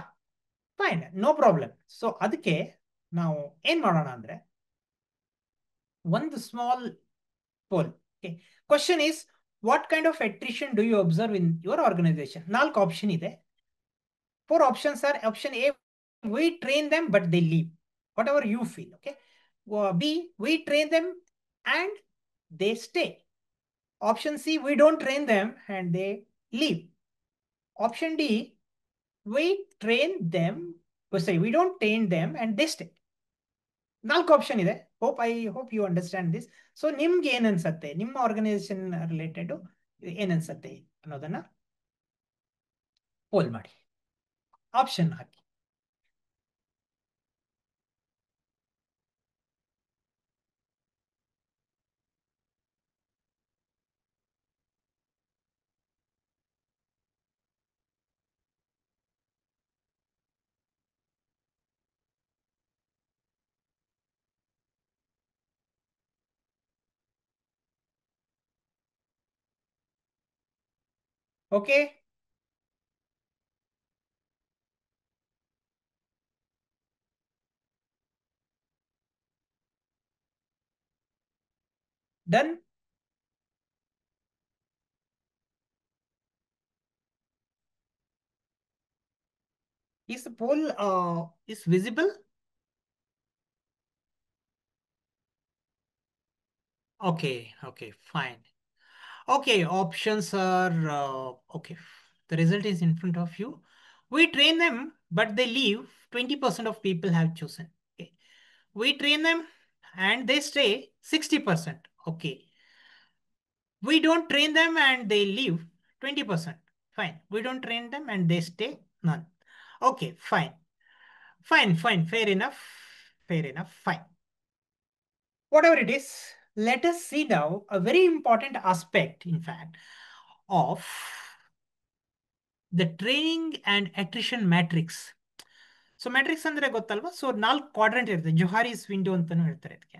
Fine, no problem. ಸೊ ಅದಕ್ಕೆ ನಾವು ಏನ್ ಮಾಡೋಣ ಅಂದ್ರೆ, ಒಂದು small poll. Okay, question is, what kind of attrition do you observe in your organization? 4 option ಇದೆ. 4 options are: option A, we train them but they leave, whatever you feel. Okay. B, we train them and they stay. Option C, we don't train them and they leave. Option D, we train them, we don't train them and they stay. 4 option ಇದೆ. I hope you understand this. So ನಿಮ್ಗೆ ಏನ್ ಅನ್ಸತ್ತೆ, ನಿಮ್ಮ organisation related ಏನ್ ಅನ್ಸತ್ತೆ ಅನ್ನೋದನ್ನ pole ಮಾಡಿ, option hockey. Okay. Done. Is the poll is visible? Okay, fine. Okay, options are okay. The result is in front of you. We train them, but they leave. 20% of people have chosen. Okay. We train them and they stay. 60%. Okay. We don't train them and they leave. 20%. Fine. We don't train them and they stay. None. Okay, fine. Fine. Fair enough. Fine. Whatever it is, let us see now a very important aspect, in fact, of the training and attrition matrix. So matrix ಅಂದ್ರೆ ಗೊತ್ತಲ್ವಾ? So 4 quadrant ಇರುತ್ತೆ, ಜೊಹಾರಿಸ್ window ಅಂತಾನು ಹೇಳ್ತಾರೆ ಇದಕ್ಕೆ.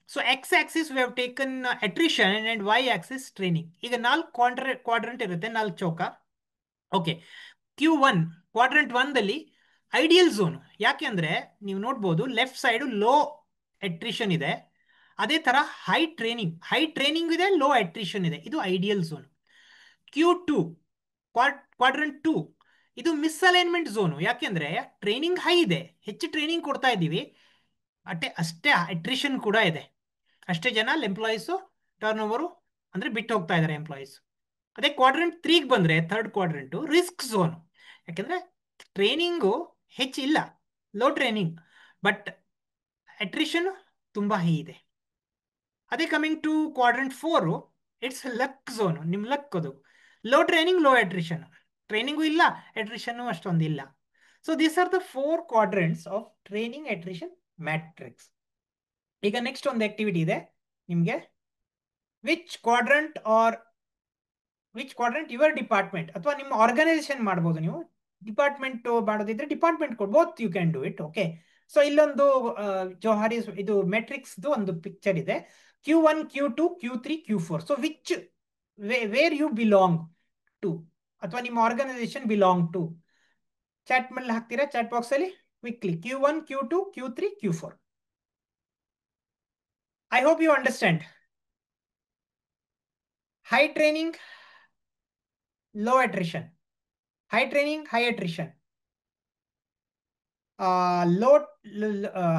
So X axis we have taken attrition and Y axis training. ಈಗ 4 quadrant ಇರುತ್ತೆ, 4 ಚೌಕ. Okay, Q1 quadrant 1ದಲ್ಲಿ ಐಡಿಯಲ್ ಝೋನ್. ಯಾಕೆ ಅಂದ್ರೆ ನೀವು ನೋಡ್ಬೋದು, ಲೆಫ್ಟ್ ಸೈಡ್ ಲೋ ಅಟ್ರಿಷನ್ ಇದೆ, ಅದೇ ತರ ಹೈ ಟ್ರೈನಿಂಗ್ ಇದೆ, ಲೋ ಅಟ್ರಿಷನ್ ಇದೆ. ಇದು ಐಡಿಯಲ್ ಝೋನ್. Q2 ಕ್ವಾಡ್ರೆಂಟ್ 2, ಇದು ಮಿಸ್ಅಲೈನ್ಮೆಂಟ್ ಝೋನು. ಯಾಕೆಂದ್ರೆ ಟ್ರೈನಿಂಗ್ ಹೈ ಇದೆ, ಹೆಚ್ಚು ಟ್ರೈನಿಂಗ್ ಕೊಡ್ತಾ ಇದ್ದೀವಿ, ಅಷ್ಟೇ ಅಟ್ರಿಷನ್ ಕೂಡ ಇದೆ, ಅಷ್ಟೇ ಜನ ಎಂಪ್ಲಾಯೀಸು ಟರ್ನ್ ಓವರು ಅಂದ್ರೆ ಬಿಟ್ಟು ಹೋಗ್ತಾ ಇದ್ದಾರೆ ಎಂಪ್ಲಾಯೀಸ್. ಅದೇ ಕ್ವಾಡ್ರೆಂಟ್ 3ಗೆ ಬಂದ್ರೆ, ಥರ್ಡ್ ಕ್ವಾಡ್ರೆಂಟು ರಿಸ್ಕ್ ಝೋನ್. ಯಾಕೆಂದ್ರೆ ಟ್ರೈನಿಂಗು ಹೆಚ್ಚಿಲ್ಲ, ಲೋ ಟ್ರೈನಿಂಗ್, ಬಟ್ ಅಟ್ರಿಷನ್ ತುಂಬಾ ಹೈ ಇದೆ. ಅದೇ coming to quadrant 4, it's luck zone. ನಿಮ್ ಲಕ್ ಅದು, low training, low attrition. Training ಇಲ್ಲ, ಅಟ್ರಿಷನ್ ಅಷ್ಟೊಂದಿಲ್ಲ. So these are the 4 quadrants of training attrition matrix. ಈಗ ನೆಕ್ಸ್ಟ್ ಒಂದು ಆಕ್ಟಿವಿಟಿ ಇದೆ ನಿಮ್ಗೆ, ವಿಚ್ ಕ್ವಾಡ್ರೆಂಟ್ ಯುವರ್ ಡಿಪಾರ್ಟ್ಮೆಂಟ್ ಅಥವಾ ನಿಮ್ಮ ಆರ್ಗನೈಸೇಷನ್ ಮಾಡ್ಬೋದು. ನೀವು ಡಿಪಾರ್ಟ್ಮೆಂಟ್ ಮಾಡೋದಿದ್ರೆ ಡಿಪಾರ್ಟ್ಮೆಂಟ್ ಕೊಡ್, both you can do it. Okay, so ಇಲ್ಲೊಂದು ಜೋಹಾರಿಸ್ ಇದು ಮೆಟ್ರಿಕ್ಸ್ ಒಂದು ಪಿಕ್ಚರ್ ಇದೆ, Q1, Q2, Q3, Q4. So which where you belong to ಅಥವಾ ನಿಮ್ಮ ಆರ್ಗನೈಸೇಷನ್ ಬಿಲಾಂಗ್ ಟು, ಚಾಟ್ ಮೇಲೆ ಹಾಕ್ತೀರಾ, ಚಾಟ್ ಬಾಕ್ಸ್ ಅಲ್ಲಿ quickly. Q1, Q2, Q3, Q4. I hope you understand. High training, low attrition. High training, high attrition.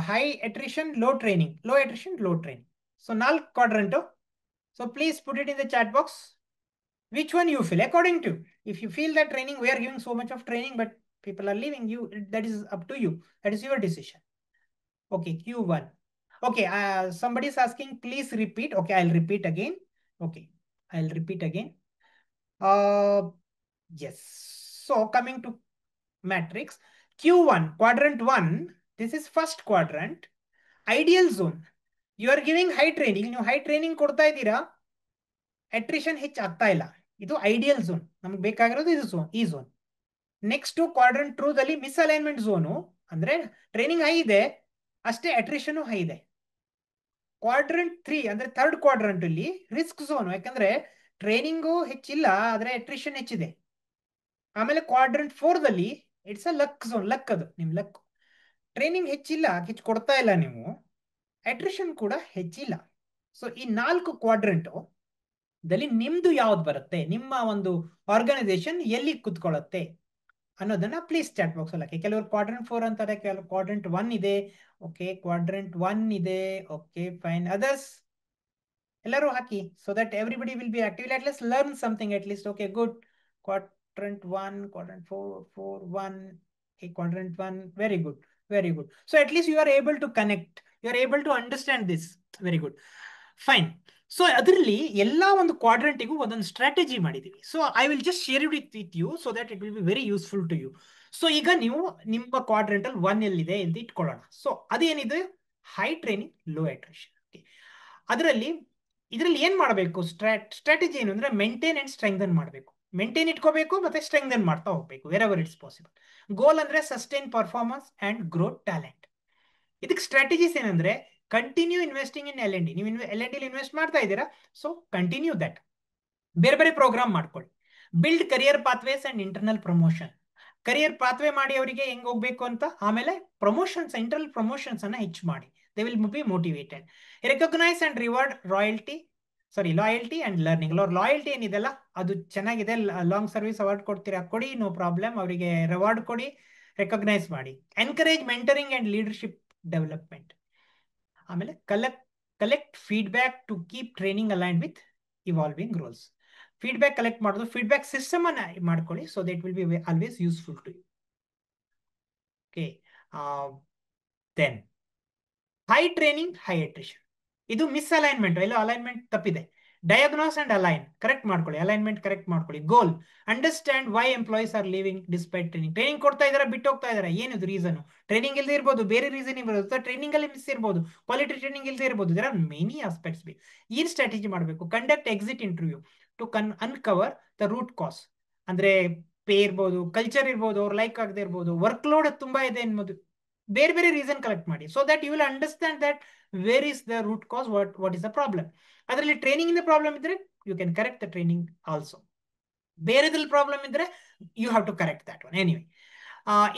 High attrition, low training. Low attrition, low training. So, null quadrant. So, please put it in the chat box. Which one you feel according to? If you feel that training, we are giving so much of training, but people are leaving you, that is up to you. That is your decision. Okay, Q1. Okay, somebody is asking, please repeat. Okay, I'll repeat again. Okay, I'll repeat again. Yes. So coming to matrix, Q1, quadrant 1, this is first quadrant, ideal zone. You are giving high training. You high training ಕೊಡ್ತಾ ಇದ್ದೀರಾ, attrition ಹೆಚ್ಚು ಆಗ್ತಾ ಇಲ್ಲ. ಇದು ideal zone. ನಮಗೆ ಬೇಕಾಗಿರೋದು ಇದು zone, ಈ ಝೋನ್. ನೆಕ್ಸ್ಟ್ ಕ್ವಾಡ್ರೆಂಟ್ 2 ದಲ್ಲಿ ಮಿಸ್ಅಲೈನ್ಮೆಂಟ್ ಝೋನು, ಅಂದ್ರೆ ಟ್ರೈನಿಂಗ್ ಹೈ ಇದೆ ಅಷ್ಟೇ ಅಟ್ರಿಷನ್ ಹೈ ಇದೆ. ಕ್ವಾಡ್ರೆಂಟ್ 3 ಅಂದ್ರೆ ಥರ್ಡ್ ಕ್ವಾಡ್ರೆಂಟ್ ಅಲ್ಲಿ ರಿಸ್ಕ್ ಝೋನ್, ಯಾಕಂದ್ರೆ ಟ್ರೈನಿಂಗು ಹೆಚ್ಚಿಲ್ಲ ಆದ್ರೆ ಅಟ್ರಿಷನ್ ಹೆಚ್ಚಿದೆ. ಆಮೇಲೆ ಕ್ವಾಡ್ರೆಂಟ್ 4 ದಲ್ಲಿ it's a luck zone, luck ಅದು ನಿಮ್ ಲಕ್. ಟ್ರೈನಿಂಗ್ ಹೆಚ್ಚಿಲ್ಲ, ಹೆಚ್ಚು ಕೊಡ್ತಾ ಇಲ್ಲ ನೀವು, ಅಟ್ರಿಷನ್ ಕೂಡ ಹೆಚ್ಚಿಲ್ಲ. ಸೊ ಈ 4 ಕ್ವಾಡ್ರೆಂಟ್ ದಲ್ಲಿ ನಿಮ್ದು ಯಾವ್ದು ಬರುತ್ತೆ, ನಿಮ್ಮ ಒಂದು ಆರ್ಗನೈಸೇಷನ್ ಎಲ್ಲಿ ಕುತ್ಕೊಳ್ಳುತ್ತೆ ಅನ್ನೋದನ್ನ ಪ್ಲೀಸ್ ಚಾಟ್ ಬಾಕ್ಸ್ ಅಲ್ಲಿ ಹಾಕಿ. ಕೆಲವರು ಕ್ವಾಡ್ರೆಂಟ್ 4 ಅಂತಾರೆ, ಕೆಲವರು ಕ್ವಾಡ್ರೆಂಟ್ 1 ಇದೆ. ಓಕೆ, ಕ್ವಾಡ್ರೆಂಟ್ 1 ಇದೆ. ಓಕೆ ಫೈನ್, ಅದರ್ಸ್ ಎಲ್ಲರೂ ಹಾಕಿ, so that everybody will be active. Let let's learn something at least. Okay good. Quadrant 1, quadrant 4, 1, okay, quadrant 1, very good, very good. So at least you are able to connect, you are able to understand this, very good, fine. So ಅದರಲ್ಲಿ ಎಲ್ಲ ಒಂದು ಕ್ವಾಡ್ರೆಂಟಿಗೂ ಒಂದೊಂದು strategy ಮಾಡಿದ್ದೀವಿ. So I will just share it with you so that it will be very useful to you. So ಈಗ ನೀವು ನಿಮ್ಮ quadrant ಅಲ್ಲಿ 1 ಎಲ್ಲಿದೆ ಅಂತ ಇಟ್ಕೊಳ್ಳೋಣ. ಸೊ ಅದೇನಿದೆ, ಹೈ ಟ್ರೈನಿಂಗ್, ಲೋ ಅಟ್ರಿಷನ್. ಅದರಲ್ಲಿ ಇದರಲ್ಲಿ ಏನ್ ಮಾಡಬೇಕು, ಸ್ಟ್ರಾಟಜಿ ಏನು ಅಂದ್ರೆ ಮೇಂಟೈನ್ ಅಂಡ್ ಸ್ಟ್ರೆಂಗ್ದನ್ ಮಾಡಬೇಕು. ಮೇಂಟೈನ್ ಇಟ್ಕೋಬೇಕು ಮತ್ತೆ ಸ್ಟ್ರೆಂಗ್ದನ್ ಮಾಡ್ತಾ ಹೋಗ್ಬೇಕು ವೇರ್ ಎವರ್ ಇಟ್ಸ್ ಪಾಸಿಬಲ್. ಗೋಲ್ ಅಂದ್ರೆ sustain performance and growth talent. ಇದಕ್ಕೆ ಸ್ಟ್ರಾಟಜೀಸ್ ಏನಂದ್ರೆ ಕಂಟಿನ್ಯೂ ಇನ್ವೆಸ್ಟಿಂಗ್ ಇನ್ L&D. ನೀವು L&D ಇನ್ವೆಸ್ಟ್ ಮಾಡ್ತಾ ಇದ್ದೀರಾ, ಸೊ ಕಂಟಿನ್ಯೂ ದಟ್. ಬೇರೆ ಬೇರೆ ಪ್ರೋಗ್ರಾಮ್ ಮಾಡ್ಕೊಳ್ಳಿ. Build career pathways and internal promotion. Career pathway ಮಾಡಿ ಅವರಿಗೆ ಹೆಂಗ್ ಹೋಗ್ಬೇಕು ಅಂತ. ಆಮೇಲೆ ಪ್ರಮೋಷನ್ಸ್, ಇಂಟರ್ನಲ್ ಪ್ರಮೋಷನ್ಸ್ ಅನ್ನ ಹೆಚ್ಚು ಮಾಡಿ. They will be motivated. Recognise and reward loyalty and learning. Loyalty ಏನಿದೆಲ್ಲ ಅದು ಚೆನ್ನಾಗಿದೆ, ಲಾಂಗ್ ಸರ್ವಿಸ್ ಅವಾರ್ಡ್ ಕೊಡ್ತೀರಾ ಕೊಡಿ, ನೋ ಪ್ರಾಬ್ಲಮ್. ಅವರಿಗೆ ರಿವಾರ್ಡ್ ಕೊಡಿ, ರೆಕಗ್ನೈಸ್ ಮಾಡಿ. Encourage mentoring and leadership development. ಆಮೇಲೆ collect feedback to keep training aligned with evolving roles. Feedback collect ಮಾಡೋದು, ಫೀಡ್ಬ್ಯಾಕ್ ಸಿಸ್ಟಮ್ ಅನ್ನ ಮಾಡ್ಕೊಳ್ಳಿ, so that will be always useful to you. Okay, then high training, high attrition. ಇದು misalignment, ಎಲ್ಲೋ alignment ತಪ್ಪಿದೆ. Diagnose and align, correct ಮಾಡ್ಕೊಳ್ಳಿ, alignment correct ಮಾಡ್ಕೊಳ್ಳಿ. Goal, understand why employees are leaving despite training. Training ಕೊಡ್ತಾ ಇದಾರೆ, ಬಿಟ್ಟು ಹೋಗ್ತಾ ಇದಾರೆ, ಏನಿದು ರೀಸನ್? ಟ್ರೈನಿಂಗ್ ಇಲ್ಲದೆ ಇರ್ಬೋದು, ಬೇರೆ ರೀಸನ್ ಇರ್ಬೋದು, ಟ್ರೈನಿಂಗ್ ಅಲ್ಲಿ ಮಿಸ್ ಇರ್ಬೋದು, ಕ್ವಾಲಿಟಿ ಟ್ರೈನಿಂಗ್ ಇಲ್ಲದೆ ಇರ್ಬೋದು. There are many aspects. ಏನ್ ಸ್ಟ್ರಾಟಜಿ ಮಾಡಬೇಕು? Conduct exit interview to uncover the root cause. ಅಂದ್ರೆ ಪೇ ಇರ್ಬೋದು, ಕಲ್ಚರ್ ಇರ್ಬೋದು, ಅವ್ರು ಲೈಕ್ ಆಗದೆ ಇರ್ಬೋದು, ವರ್ಕ್ ಲೋಡ್ ತುಂಬಾ ಇದೆ ಅನ್ನೋದು, ಬೇರೆ ಬೇರೆ ರೀಸನ್ ಕಲೆಕ್ಟ್ ಮಾಡಿ. So that you will understand that where is the root cause, what is the problem. ಅದರಲ್ಲಿ ಟ್ರೈನಿಂಗ್ ಇಂದ ಪ್ರಾಬ್ಲಮ್ ಇದ್ರೆ you can correct the training also. ಬೇರೆದ್ರಲ್ಲಿ ಪ್ರಾಬ್ಲಮ್ ಇದ್ರೆ you have to correct that one. Anyway,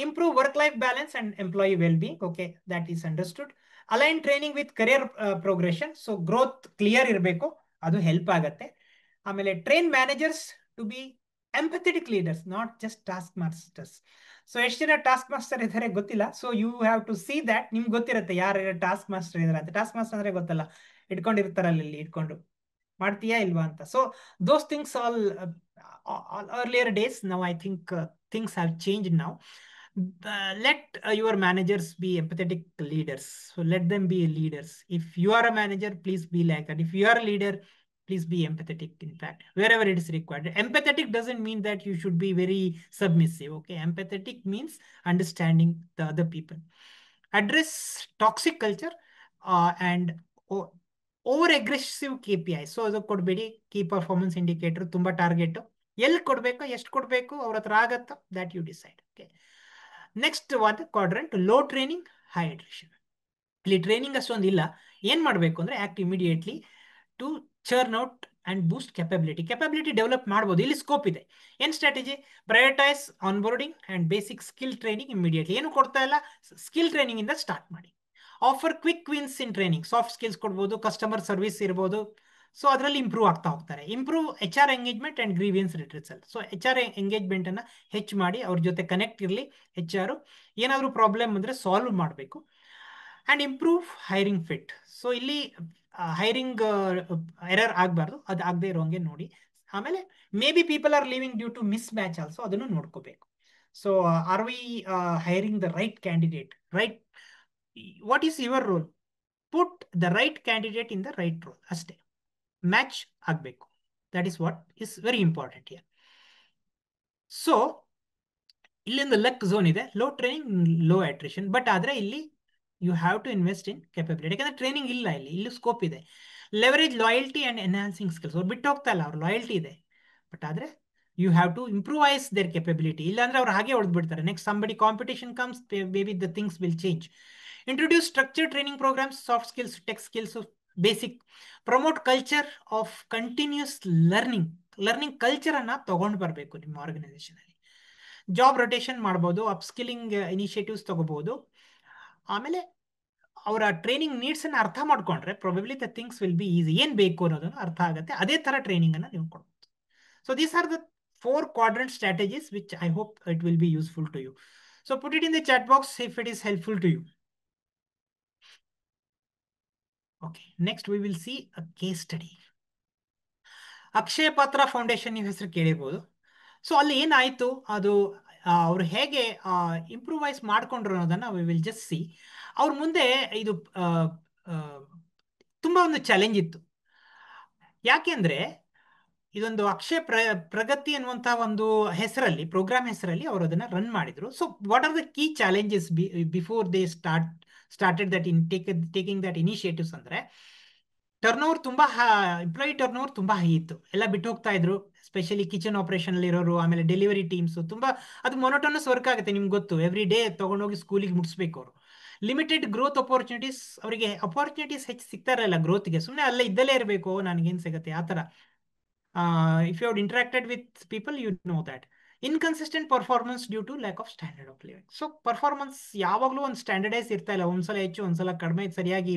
improve work life balance and employee well being. Okay, that is understood. Align training with career progression. So growth clear ಇರಬೇಕು, ಅದು help ಆಗತ್ತೆ. ಆಮೇಲೆ train managers to be empathetic leaders, not just task masters. So ಎಷ್ಟು ಜನ task master ಇದ್ದಾರೆ ಗೊತ್ತಿಲ್ಲ. So you have to see that. ನಿಮ್ಗೆ ಗೊತ್ತಿರುತ್ತೆ ಯಾರು ಟಾಸ್ಕ್ ಮಾಸ್ಟರ್ ಇದಾರೆ ಅಂತ. ಟಾಸ್ಕ್ ಮಾಸ್ಟರ್ ಅಂದ್ರೆ ಗೊತ್ತಲ್ಲ, ಇಟ್ಕೊಂಡಿರ್ತಾರಲ್ಲ ಇಲ್ಲಿ ಇಟ್ಕೊಂಡು ಮಾಡ್ತೀಯಾ ಇಲ್ವಾ ಅಂತ. So those things all earlier days. Now I think things have changed now. Let your managers be empathetic leaders. So let them be leaders. If you are a manager, please be like that. If you are a leader, please be empathetic. In fact, wherever it is required. Empathetic doesn't mean that you should be very submissive. Okay, empathetic means understanding the other people. Address toxic culture and over aggressive KPI. So ಅದು ಕೊಡಬೇಡಿ. Key performance indicator ತುಂಬಾ target, ಎಲ್ಲಿ ಕೊಡಬೇಕು, ಎಷ್ಟು ಕೊಡಬೇಕು, ಅವ್ರ ಹತ್ರ ಆಗತ್ತಾ, that you decide. Okay, next ಒಂದು quadrant, low training, high attrition. ಇಲ್ಲಿ ಟ್ರೈನಿಂಗ್ ಅಷ್ಟೊಂದು ಇಲ್ಲ. ಏನ್ ಮಾಡಬೇಕು ಅಂದ್ರೆ act immediately to churn out and boost capability develop ಮಾಡ್ಬೋದು. ಇಲ್ಲಿ ಸ್ಕೋಪ್ ಇದೆ. ಏನ್ strategy? Prioritise onboarding and basic skill training immediately. ಏನು ಕೊಡ್ತಾ ಇಲ್ಲ, ಸ್ಕಿಲ್ ಟ್ರೈನಿಂಗ್ ಇಂದ ಸ್ಟಾರ್ಟ್ ಮಾಡಿ. Offer quick wins in training. Soft skills ಕೊಡ್ಬೋದು, ಕಸ್ಟಮರ್ ಸರ್ವಿಸ್ ಇರ್ಬೋದು, ಸೊ ಅದರಲ್ಲಿ ಇಂಪ್ರೂವ್ ಆಗ್ತಾ ಹೋಗ್ತಾರೆ. Improve HR engagement and grievance redressal. So HR engagement ಅನ್ನ ಹೆಚ್ಚು ಮಾಡಿ ಅವ್ರ ಜೊತೆ ಕನೆಕ್ಟ್ ಇರಲಿ. HR ಏನಾದರೂ ಪ್ರಾಬ್ಲಮ್ ಅಂದ್ರೆ ಸಾಲ್ವ್ ಮಾಡಬೇಕು. And improve hiring fit. So ಇಲ್ಲಿ ಹೈರಿಂಗ್ ಎರರ್ ಆಗಬಾರ್ದು, ಅದು ಆಗದೆ ಇರೋಂಗೆ ನೋಡಿ. ಆಮೇಲೆ maybe people are leaving due to mismatch also, ಅದನ್ನು ನೋಡ್ಕೋಬೇಕು. So are we hiring the right candidate? Right, what is your role? Put the right candidate in the right role ಅಷ್ಟೇ. Match ಆಗಬೇಕು. That is what is very important here. So ಇಲ್ಲಿಂದ luck zone ಇದೆ, low training, low attrition. But ಆದರೆ ಇಲ್ಲಿ you have to invest in capability. ಯಾಕಂದ್ರೆ training ಇಲ್ಲ, ಇಲ್ಲಿ scope ಇದೆ. Leverage loyalty and enhancing skills. ಅವ್ರು ಬಿಟ್ಟು ಹೋಗ್ತಾ ಇಲ್ಲ, ಅವ್ರ ಲಾಯಲ್ಟಿ ಇದೆ. ಬಟ್ ಆದರೆ you have to improvise their capability. ಇಲ್ಲಾಂದ್ರೆ ಅವ್ರು ಹಾಗೆ ಹೊಡೆದು ಬಿಡ್ತಾರೆ. Next somebody competition comes, maybe the things will change. Introduce structure training programs, soft skills, tech skills, basic. Promote culture of continuous learning. Learning culture ಅನ್ನ ತಗೊಂಡು ಬರಬೇಕು ನಿಮ್ಮ organization ಅಲ್ಲಿ. ಜಾಬ್ ರೊಟೇಷನ್ ಮಾಡ್ಬೋದು, ಅಪ್ಸ್ಕಿಲ್ಲಿಂಗ್ ಇನಿಷಿಯೇಟಿವ್ಸ್ ತಗೋಬಹುದು. ಆಮೇಲೆ ಅವರ ಟ್ರೈನಿಂಗ್ ನೀಡ್ಸ್ ಅನ್ನ ಅರ್ಥ ಮಾಡ್ಕೊಂಡ್ರೆ probably the things will be easy. ಏನ್ ಬೇಕು ಅನ್ನೋದನ್ನು ಅರ್ಥ ಆಗುತ್ತೆ. ಅದೇ ತರ ಟ್ರೈನಿಂಗ್ ಅನ್ನ ನೀವು ಕೊಡ್ಬೋದು. So these are the 4 quadrant strategies which I hope it will be useful to you. So put it in the chat box if it is helpful to you. Okay, next we will see a case study. ಅಕ್ಷಯ ಪಾತ್ರ foundation ನೀವು ಹೆಸರು ಕೇಳಿರ್ಬೋದು. So ಅಲ್ಲಿ ಏನಾಯ್ತು, ಅದು ಅವ್ರು ಹೇಗೆ improvise ಮಾಡ್ಕೊಂಡ್ರು ಅನ್ನೋದನ್ನ ವಿ ವಿಲ್ ಜಸ್ಟ್ ಸಿ. ಅವ್ರ ಮುಂದೆ ಇದು ತುಂಬಾ ಒಂದು ಚಾಲೆಂಜ್ ಇತ್ತು. ಯಾಕೆಂದ್ರೆ ಇದೊಂದು ಅಕ್ಷಯ ಪ್ರಗತಿ ಅನ್ನುವಂತಹ ಒಂದು ಹೆಸರಲ್ಲಿ, ಪ್ರೋಗ್ರಾಮ್ ಹೆಸರಲ್ಲಿ ಅವರು ಅದನ್ನ ರನ್ ಮಾಡಿದ್ರು. So what are the key challenges before they started that in taking that initiatives ಅಂದ್ರೆ, ಟರ್ನ್ ಓವರ್ ತುಂಬಾ ಎಂಪ್ಲಾಯಿ ಟರ್ನ್ ಓವರ್ ತುಂಬಾ ಹೈ ಇತ್ತು. ಎಲ್ಲ ಬಿಟ್ಟು ಹೋಗ್ತಾ ಇದ್ರು, ಸ್ಪೆಷಲಿ ಕಿಚನ್ ಆಪರೇಷನ್ ಅಲ್ಲಿ ಇರೋರು, ಆಮೇಲೆ ಡೆಲಿವರಿ ಟೀಮ್ಸ್. ತುಂಬಾ ಅದು ಮೊನೋಟೋನಸ್ ವರ್ಕ್ ಆಗುತ್ತೆ, ನಿಮ್ಗೆ ಗೊತ್ತು. ಎವ್ರಿ ಡೇ ತಗೊಂಡೋಗಿ ಸ್ಕೂಲಿಗೆ ಮುಟ್ಸ್ಬೇಕು ಅವರು. ಲಿಮಿಟೆಡ್ ಗ್ರೋತ್ ಅಪರ್ಚುನಿಟೀಸ್, ಅವರಿಗೆ ಅಪರ್ಚುನಿಟೀಸ್ ಹೆಚ್ಚು ಸಿಗ್ತಾ ಇರಲಿಲ್ಲ ಗ್ರೋತ್ಗೆ. ಸುಮ್ಮನೆ ಅಲ್ಲೇ ಇದ್ದಲ್ಲೇ ಇರಬೇಕು, ನನಗೇನು ಸಿಗುತ್ತೆ ಆ ಥರ. If you have interacted with people, you know that. Inconsistent performance due to lack of standard of living. So performance ಯಾವಾಗಲೂ ಒಂದು ಸ್ಟ್ಯಾಂಡರ್ಡೈಸ್ ಇರ್ತಾ ಇಲ್ಲ. ಒಂದ್ಸಲ ಹೆಚ್ಚು, ಒಂದ್ಸಲ ಕಡಿಮೆ, ಸರಿಯಾಗಿ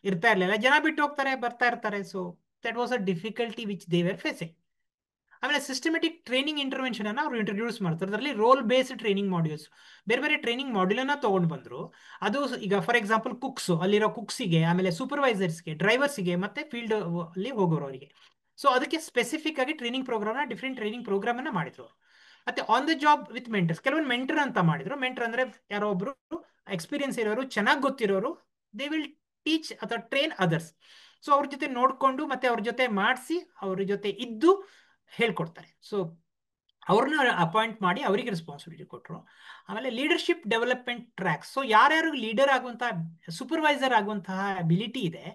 ಇರ್ತಾ ಇರಲಿಲ್ಲ. ಜನ ಬಿಟ್ಟು ಹೋಗ್ತಾರೆ, ಬರ್ತಾ ಇರ್ತಾರೆ. So that was a difficulty which they were facing. ಆಮೇಲೆ ಸಿಸ್ಟಮೆಟಿಕ್ ಟ್ರೈನಿಂಗ್ ಇಂಟರ್ವೆನ್ಷನ್ ಅನ್ನ ಅವರು ಇಂಟ್ರೊಡ್ಯೂಸ್ ಮಾಡ್ತಾರೆ. ಅದರಲ್ಲಿ ರೋಲ್ ಬೇಸ್ಡ್ ಟ್ರೈನಿಂಗ್ ಮಾಡ್ಯೂಲ್ಸ್, ಬೇರೆ ಬೇರೆ ಟ್ರೈನಿಂಗ್ ಮಾಡ್ಯೂಲ್ ಅನ್ನ ತಗೊಂಡು ಬಂದ್ರು. ಅದು ಈಗ ಫಾರ್ ಎಕ್ಸಾಂಪಲ್ ಕುಕ್ಸ್, ಅಲ್ಲಿರೋ ಕುಕ್ಸಿಗೆ, ಆಮೇಲೆ ಸೂಪರ್ವೈಸರ್ಸ್ಗೆ, ಡ್ರೈವರ್ಸ್ಗೆ, ಮತ್ತೆ ಫೀಲ್ಡ್ ಅಲ್ಲಿ ಹೋಗೋರು ಅವರಿಗೆ. ಸೊ ಅದಕ್ಕೆ ಸ್ಪೆಸಿಫಿಕ್ ಆಗಿ training program, different training program ಅನ್ನ ಮಾಡಿದ್ರು. ಮತ್ತೆ on the job with mentors, ಕೆಲವೊಂದು ಮೆಂಟರ್ ಅಂತ ಮಾಡಿದ್ರು. ಮೆಂಟರ್ ಅಂದ್ರೆ ಯಾರೋ ಒಬ್ರು ಎಕ್ಸ್ಪೀರಿಯನ್ಸ್ ಇರೋರು, ಚೆನ್ನಾಗಿ ಗೊತ್ತಿರೋರು, ದೇ ವಿಲ್ ಟೀಚ್ ಅಥವಾ ಟ್ರೈನ್ ಅದರ್ಸ್. ಸೊ ಅವ್ರ ಜೊತೆ ನೋಡ್ಕೊಂಡು ಮತ್ತೆ ಅವ್ರ ಜೊತೆ ಮಾಡಿಸಿ, ಅವ್ರ ಜೊತೆ ಇದ್ದು ಹೇಳ್ಕೊಡ್ತಾರೆ. ಸೊ ಅವ್ರನ್ನ ಅಪಾಯಿಂಟ್ ಮಾಡಿ ಅವರಿಗೆ ರೆಸ್ಪಾನ್ಸಿಬಿಲಿಟಿ ಕೊಟ್ಟರು. ಆಮೇಲೆ ಲೀಡರ್ಶಿಪ್ ಡೆವಲಪ್ಮೆಂಟ್ ಟ್ರ್ಯಾಕ್ಸ್. ಸೊ ಯಾರ್ಯಾರು ಲೀಡರ್ ಆಗುವಂತಹ, ಸೂಪರ್ವೈಸರ್ ಆಗುವಂತಹ ಅಬಿಲಿಟಿ ಇದೆ,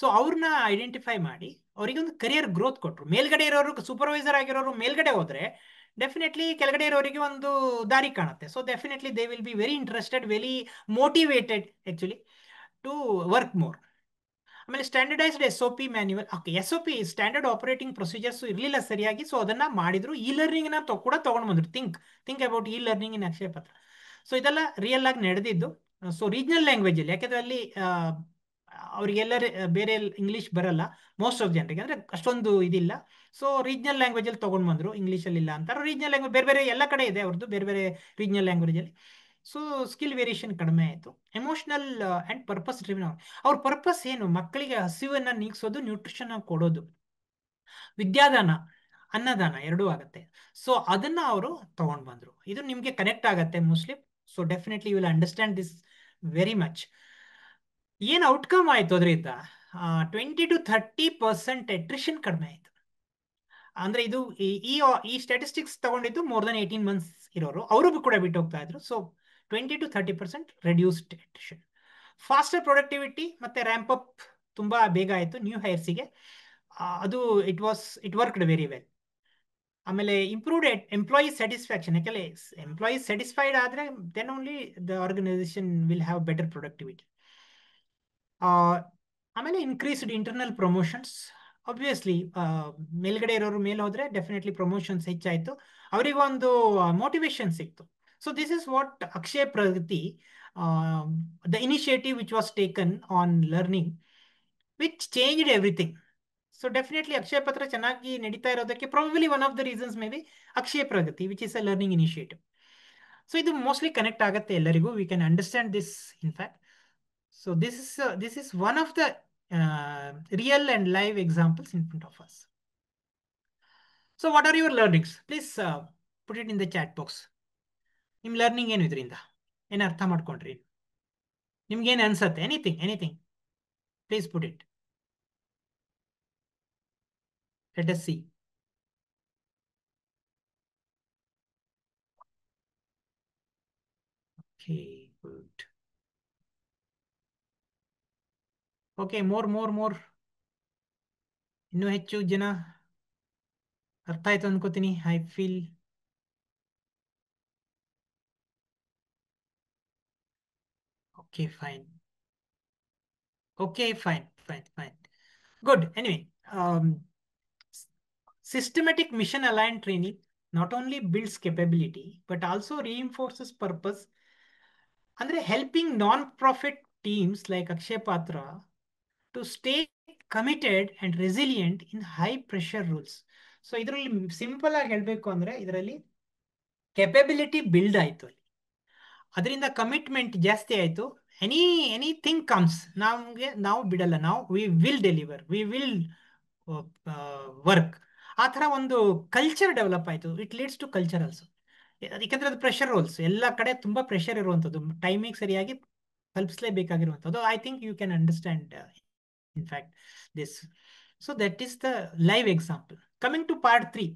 ಸೊ ಅವ್ರನ್ನ ಐಡೆಂಟಿಫೈ ಮಾಡಿ ಅವರಿಗೆ ಒಂದು ಕರಿಯರ್ ಗ್ರೋತ್ ಕೊಟ್ಟರು. ಮೇಲ್ಗಡೆ ಇರೋರು, ಸೂಪರ್ವೈಸರ್ ಆಗಿರೋರು ಮೇಲ್ಗಡೆ ಹೋದ್ರೆ ಡೆಫಿನೆಟ್ಲಿ ಕೆಳಗಡೆ ಇರೋರಿಗೆ ಒಂದು ದಾರಿ ಕಾಣುತ್ತೆ. So definitely they will be very interested, very motivated actually to work more. ಆಮೇಲೆ standardised SOP manual. Okay, SOP standard operating procedures ಇರಲಿಲ್ಲ ಸರಿಯಾಗಿ. ಸೊ ಅದನ್ನ ಮಾಡಿದ್ರು. ಇ ಲರ್ನಿಂಗ್ ನ ಕೂಡ ತಗೊಂಡು ಬಂದ್ರು. Think about e learning in Akshaya Patra. So ಇದೆಲ್ಲ ರಿಯಲ್ ಆಗಿ ನಡೆದಿದ್ದು. ಸೊ ರೀಜನಲ್ ಲ್ಯಾಂಗ್ವೇಜ್ ಅಲ್ಲಿ, ಯಾಕಂದ್ರೆ ಅಲ್ಲಿ ಅವರಿಗೆಲ್ಲ ಬೇರೆ ಇಂಗ್ಲಿಷ್ ಬರಲ್ಲ ಮೋಸ್ಟ್ ಆಫ್ ಜನರಿಗೆ, ಅಂದ್ರೆ ಅಷ್ಟೊಂದು ಇದಿಲ್ಲ. ಸೊ ರೀಜನಲ್ ಲ್ಯಾಂಗ್ವೇಜ್ ಅಲ್ಲಿ ತಗೊಂಡು ಬಂದ್ರು, ಇಂಗ್ಲಿಷ್ ಅಲ್ಲಿ ಇಲ್ಲ ಅಂತಾರೆ. ರೀಜನಲ್ ಲ್ಯಾಂಗ್ವೇಜ್ ಬೇರೆ ಬೇರೆ ಎಲ್ಲ ಕಡೆ ಇದೆ ಅವ್ರದ್ದು, ಬೇರೆ ಬೇರೆ ರೀಜನಲ್ ಲ್ಯಾಂಗ್ವೇಜ್ ಅಲ್ಲಿ. ಸೊ ಸ್ಕಿಲ್ ವೇರಿಯೇಷನ್ ಕಡಿಮೆ ಆಯಿತು. Emotional and purpose driven. ಅವ್ರ ಪರ್ಪಸ್ ಏನು? ಮಕ್ಕಳಿಗೆ ಹಸಿವನ್ನ ನೀಗಿಸೋದು, ನ್ಯೂಟ್ರಿಷನ್ ಕೊಡೋದು. ವಿದ್ಯಾದಾನ, ಅನ್ನದಾನ ಎರಡೂ ಆಗುತ್ತೆ. ಸೊ ಅದನ್ನ ಅವರು ತಗೊಂಡು ಬಂದ್ರು. ಇದು ನಿಮ್ಗೆ ಕನೆಕ್ಟ್ ಆಗತ್ತೆ mostly. So definitely you will understand this very much. ಏನ್ ಔಟ್ಕಮ್ ಆಯ್ತು ಅದರಿಂದ? 20 to 30% ಅಟ್ರಿಷನ್ ಕಡಿಮೆ ಆಯ್ತು. ಅಂದ್ರೆ ಇದು ಈ ಸ್ಟ್ಯಾಟಿಸ್ಟಿಕ್ಸ್ ತಗೊಂಡಿದ್ದು ಮೋರ್ ದನ್ 18 months ಇರೋರು, ಅವರು ಕೂಡ ಬಿಟ್ಟು ಹೋಗ್ತಾ ಇದ್ರು. So 20 to 30% reduced attrition. Faster productivity ಮತ್ತೆ ರ್ಯಾಂಪ್ ಅಪ್ ತುಂಬಾ ಬೇಗ ಆಯಿತು ನ್ಯೂ ಹೈರ್ಸಿಗೆ. ಅದು ಇಟ್ ವರ್ಕ್ಡ್ ವೆರಿ ವೆಲ್. ಆಮೇಲೆ ಇಂಪ್ರೂವ್ಡ್ ಎಂಪ್ಲಾಯಿ ಸ್ಯಾಟಿಸ್ಫ್ಯಾಕ್ಷನ್. ಯಾಕೆಂದ್ರೆ ಎಂಪ್ಲಾಯಿ ಸ್ಯಾಟಿಸ್ಫೈಡ್ ಆದ್ರೆ then only the organisation will have better productivity. ಆಮೇಲೆ ಇನ್ಕ್ರೀಸ್ಡ್ ಇಂಟರ್ನಲ್ ಪ್ರಮೋಷನ್ಸ್. ಆಬ್ವಿಯಸ್ಲಿ ಮೇಲ್ಗಡೆ ಇರೋರು ಮೇಲೆ ಹೋದ್ರೆ ಡೆಫಿನೆಟ್ಲಿ ಪ್ರಮೋಷನ್ಸ್ ಹೆಚ್ಚಾಯಿತು, ಅವರಿಗೊಂದು ಮೋಟಿವೇಶನ್ ಸಿಕ್ತು. So this is what Akshaya Pragati, the initiative which was taken on learning, which changed everything. So definitely Akshaya Patra ಚೆನ್ನಾಗಿ ನಡೀತಾ ಇರೋದಕ್ಕೆ probably one of the reasons may be Akshaya Pragati which is a learning initiative. So ಇದು mostly connect ಆಗುತ್ತೆ ಎಲ್ಲರಿಗೂ. We can understand this in fact. So this is one of the real and live examples in front of us. So what are your learnings? Please put it in the chat box. ನಿಮ್ಮ learning ಏನು ಇದರಿಂದ? ಏನು ಅರ್ಥ ಮಾಡ್ಕೊಂಡ್ರಿ? ನಿಮ್ಗೇನು ಅನ್ಸತ್ತೆ? Anything please put it. Let us see. Okay, good. Okay, more. ಇನ್ನೂ ಹೆಚ್ಚು ಜನ ಅರ್ಥ ಆಯ್ತು ಅನ್ಕೋತೀನಿ. I feel okay, fine. Good. Anyway, systematic mission aligned training not only builds capability but also reinforces purpose. Andre helping non-profit teams like Akshay Patra to stay committed and resilient in high pressure rules. So ಇದರಲ್ಲಿ simple ಆಗಿ ಹೇಳಬೇಕು ಅಂದ್ರೆ ಇದರಲ್ಲಿ capability build ಆಯ್ತು, ಅದರಿಂದ commitment ಜಾಸ್ತಿ ಆಯ್ತು. Anything comes, ನಾವು ಬಿಡಲ್ಲ, we will deliver, we will work. ಆ ಥರ ಒಂದು ಕಲ್ಚರ್ ಡೆವಲಪ್ ಆಯಿತು. It leads to culture also. ಯಾಕಂದ್ರೆ ಅದು ಪ್ರೆಷರ್ ರೋಲ್ಸ್, ಎಲ್ಲ ಕಡೆ ತುಂಬ ಪ್ರೆಷರ್ ಇರುವಂಥದ್ದು, ಟೈಮಿಂಗ್ ಸರಿಯಾಗಿ ತಲುಪಿಸಲೇಬೇಕಾಗಿರುವಂಥದ್ದು. I think you can understand in fact this. So that is the live example. Coming to part 3,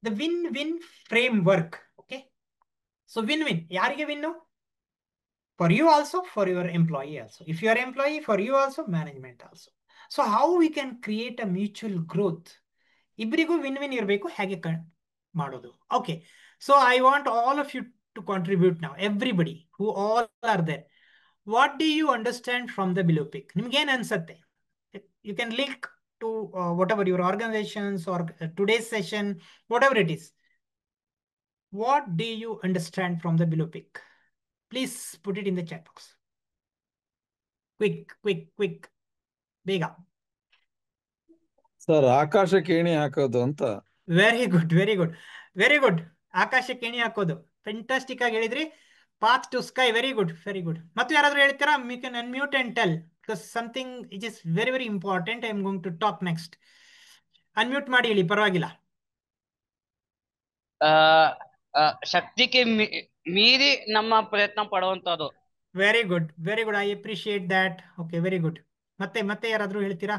the win-win framework. Okay, so win-win, yarige win? For you also, for your employee also. If you are employee, for you also, management also. So how we can create a mutual growth? Ibrigu win-win irbeku, hage madodu. Okay, so I want all of you to contribute now, everybody who all are there. What do you understand from the below pic? Nimge ಏನು ಅನ್ಸುತ್ತೆ? You can link to whatever your organizations or today's session, whatever it is. What do you understand from the below pic? Please put it in the chat box. Quick. Bega. Sir, ಆಕಾಶಕ್ಕೆ ಏಣಿ ಹಾಕೋದು ಅಂತ. Very good. ಆಕಾಶಕ್ಕೆ ಏಣಿ ಹಾಕೋದು. Fantastic ಆಗಿ ಹೇಳಿದ್ರಿ. Path to sky. Very good. ಮತ್ತು ಯಾರಾದರೂ ಹೇಳ್ತೀರಾ? You can unmute and tell. Because something which is very important, I am going to talk next. Unmute ಮಾಡಿ ಹೇಳಿ, ಪರವಾಗಿಲ್ಲ. ಶಕ್ತಿಗೆ ಮೀರಿ ನಮ್ಮ ಪ್ರಯತ್ನ ಪಡುವಂತದ್ದು. Very good. I appreciate that. Okay, very good. ಮತ್ತೆ ಯಾರಾದರೂ ಹೇಳ್ತೀರಾ?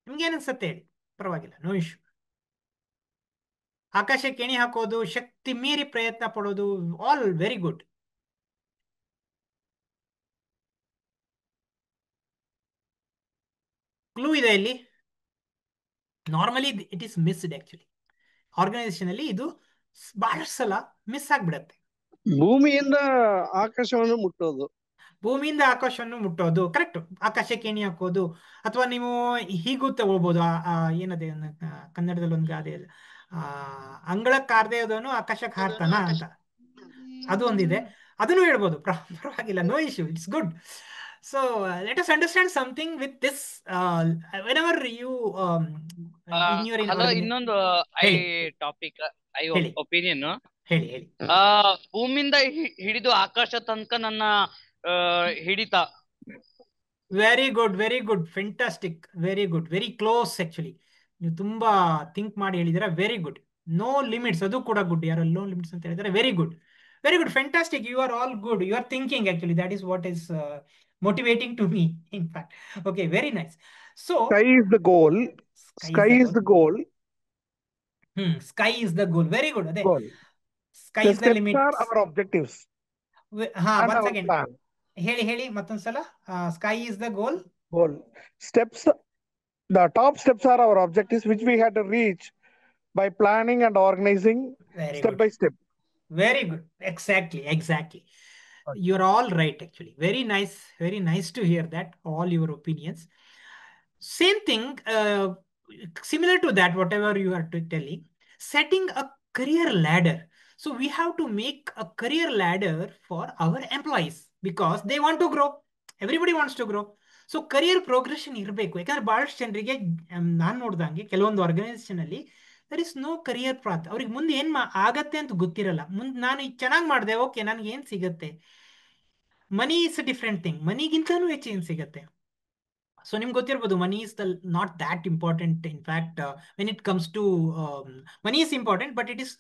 ನಿಮ್ಗೆ ಏನನ್ಸುತ್ತೆ ಹೇಳಿ, ಪರವಾಗಿಲ್ಲ, ನೋ ಇಶ್ಯೂ. ಆಕಾಶಕ್ಕೆ ಎಣಿ ಹಾಕೋದು, ಶಕ್ತಿ ಮೀರಿ ಪ್ರಯತ್ನ ಪಡೋದು, ಆಲ್ ವೆರಿ ಗುಡ್. ಕ್ಲೂ ಇದೆ ಇಲ್ಲಿ. Normally it is missed actually. Organization ಅಲ್ಲಿ ಇದು ಬಹಳಷ್ಟು ಸಲ ಮಿಸ್ ಆಗ್ಬಿಡತ್ತೆ. ಭೂಮಿಯಿಂದ ಆಕಾಶವನ್ನು ಮುಟ್ಟೋದು ಕರೆಕ್ಟ್. ಆಕಾಶಕ್ಕೆ ಎಣಿ ಹಾಕೋದು, ಅಥವಾ ನೀವು ಹೀಗೂ ತಗೊಳ್ಬೋದು. ಏನದೇ ಕನ್ನಡದಲ್ಲಿ ಒಂದು ಗಾದೆ, ಅಂಗಳಕ್ಕೆ ಹಾರದೆ ಹೋದವನು ಆಕಾಶಕ್ಕೆ ಹಾರ್ತಾನ ಅಂತ, ಅದು ಒಂದಿದೆ. ಅದನ್ನು ಹೇಳ್ಬೋದು, ಪರವಾಗಿಲ್ಲ, no issue, it's good. So let us understand something with this. Whenever you in your ಇನ್ನೊಂದು ಟಾಪಿಕ್ ಒಪಿನಿಯನ್ ಹೇಳಿ. ಭೂಮಿಯಿಂದ ಹಿಡಿದು ಆಕಾಶ ತನಕ ನನ್ನ ಹಿಡಿತ. Very good, fantastic, very good, very close. Actually ನೀವು ತುಂಬಾ ಥಿಂಕ್ ಮಾಡಿ ಹೇಳಿದಿರ. Very good. ನೋ ಲಿಮಿಟ್ಸ್, ಅದು ಕೂಡ ಗುಡ್. ಯಾರು ನೋ ಲಿಮಿಟ್ಸ್ ಅಂತ ಹೇಳಿದರೆ very good, fantastic. You are all good. You are thinking actually. That is what is motivating to me, in fact. Okay, very nice. So sky is the goal. Sky is the goal. Very good. Goal. Sky is the limit. Are our objectives. Once again. Heli mattonsala. Sky is the goal. Steps. The top steps are our objectives, which we had to reach by planning and organizing step by step. Very good. Exactly. You're all right, actually. Very nice to hear that, all your opinions. Same thing, similar to that, whatever you are telling, setting a career ladder. So we have to make a career ladder for our employees because they want to grow. Everybody wants to grow. So career progression ಇರಬೇಕು. ಯಾಕಂದ್ರೆ ಬಹಳಷ್ಟು ಜನರಿಗೆ ನಾನು ನೋಡ್ದಂಗೆ ಕೆಲವೊಂದು ಆರ್ಗನೈಸೇಷನ್ ಅಲ್ಲಿ there is no career path. ಅವ್ರಿಗೆ ಮುಂದೆ ಏನ್ ಆಗತ್ತೆ ಅಂತ ಗೊತ್ತಿರಲ್ಲ. ಮುಂದೆ ನಾನು ಈಗ ಚೆನ್ನಾಗಿ ಮಾಡಿದೆ, ಓಕೆ ನನಗೆ ಏನ್ ಸಿಗತ್ತೆ? Money is a different thing. ಮನಿಗಿಂತನೂ ಹೆಚ್ಚು ಏನ್ ಸಿಗತ್ತೆ? ಸೊ ನಿಮ್ಗೆ ಗೊತ್ತಿರ್ಬೋದು, money is not that important. In fact when it comes to money is important, but it is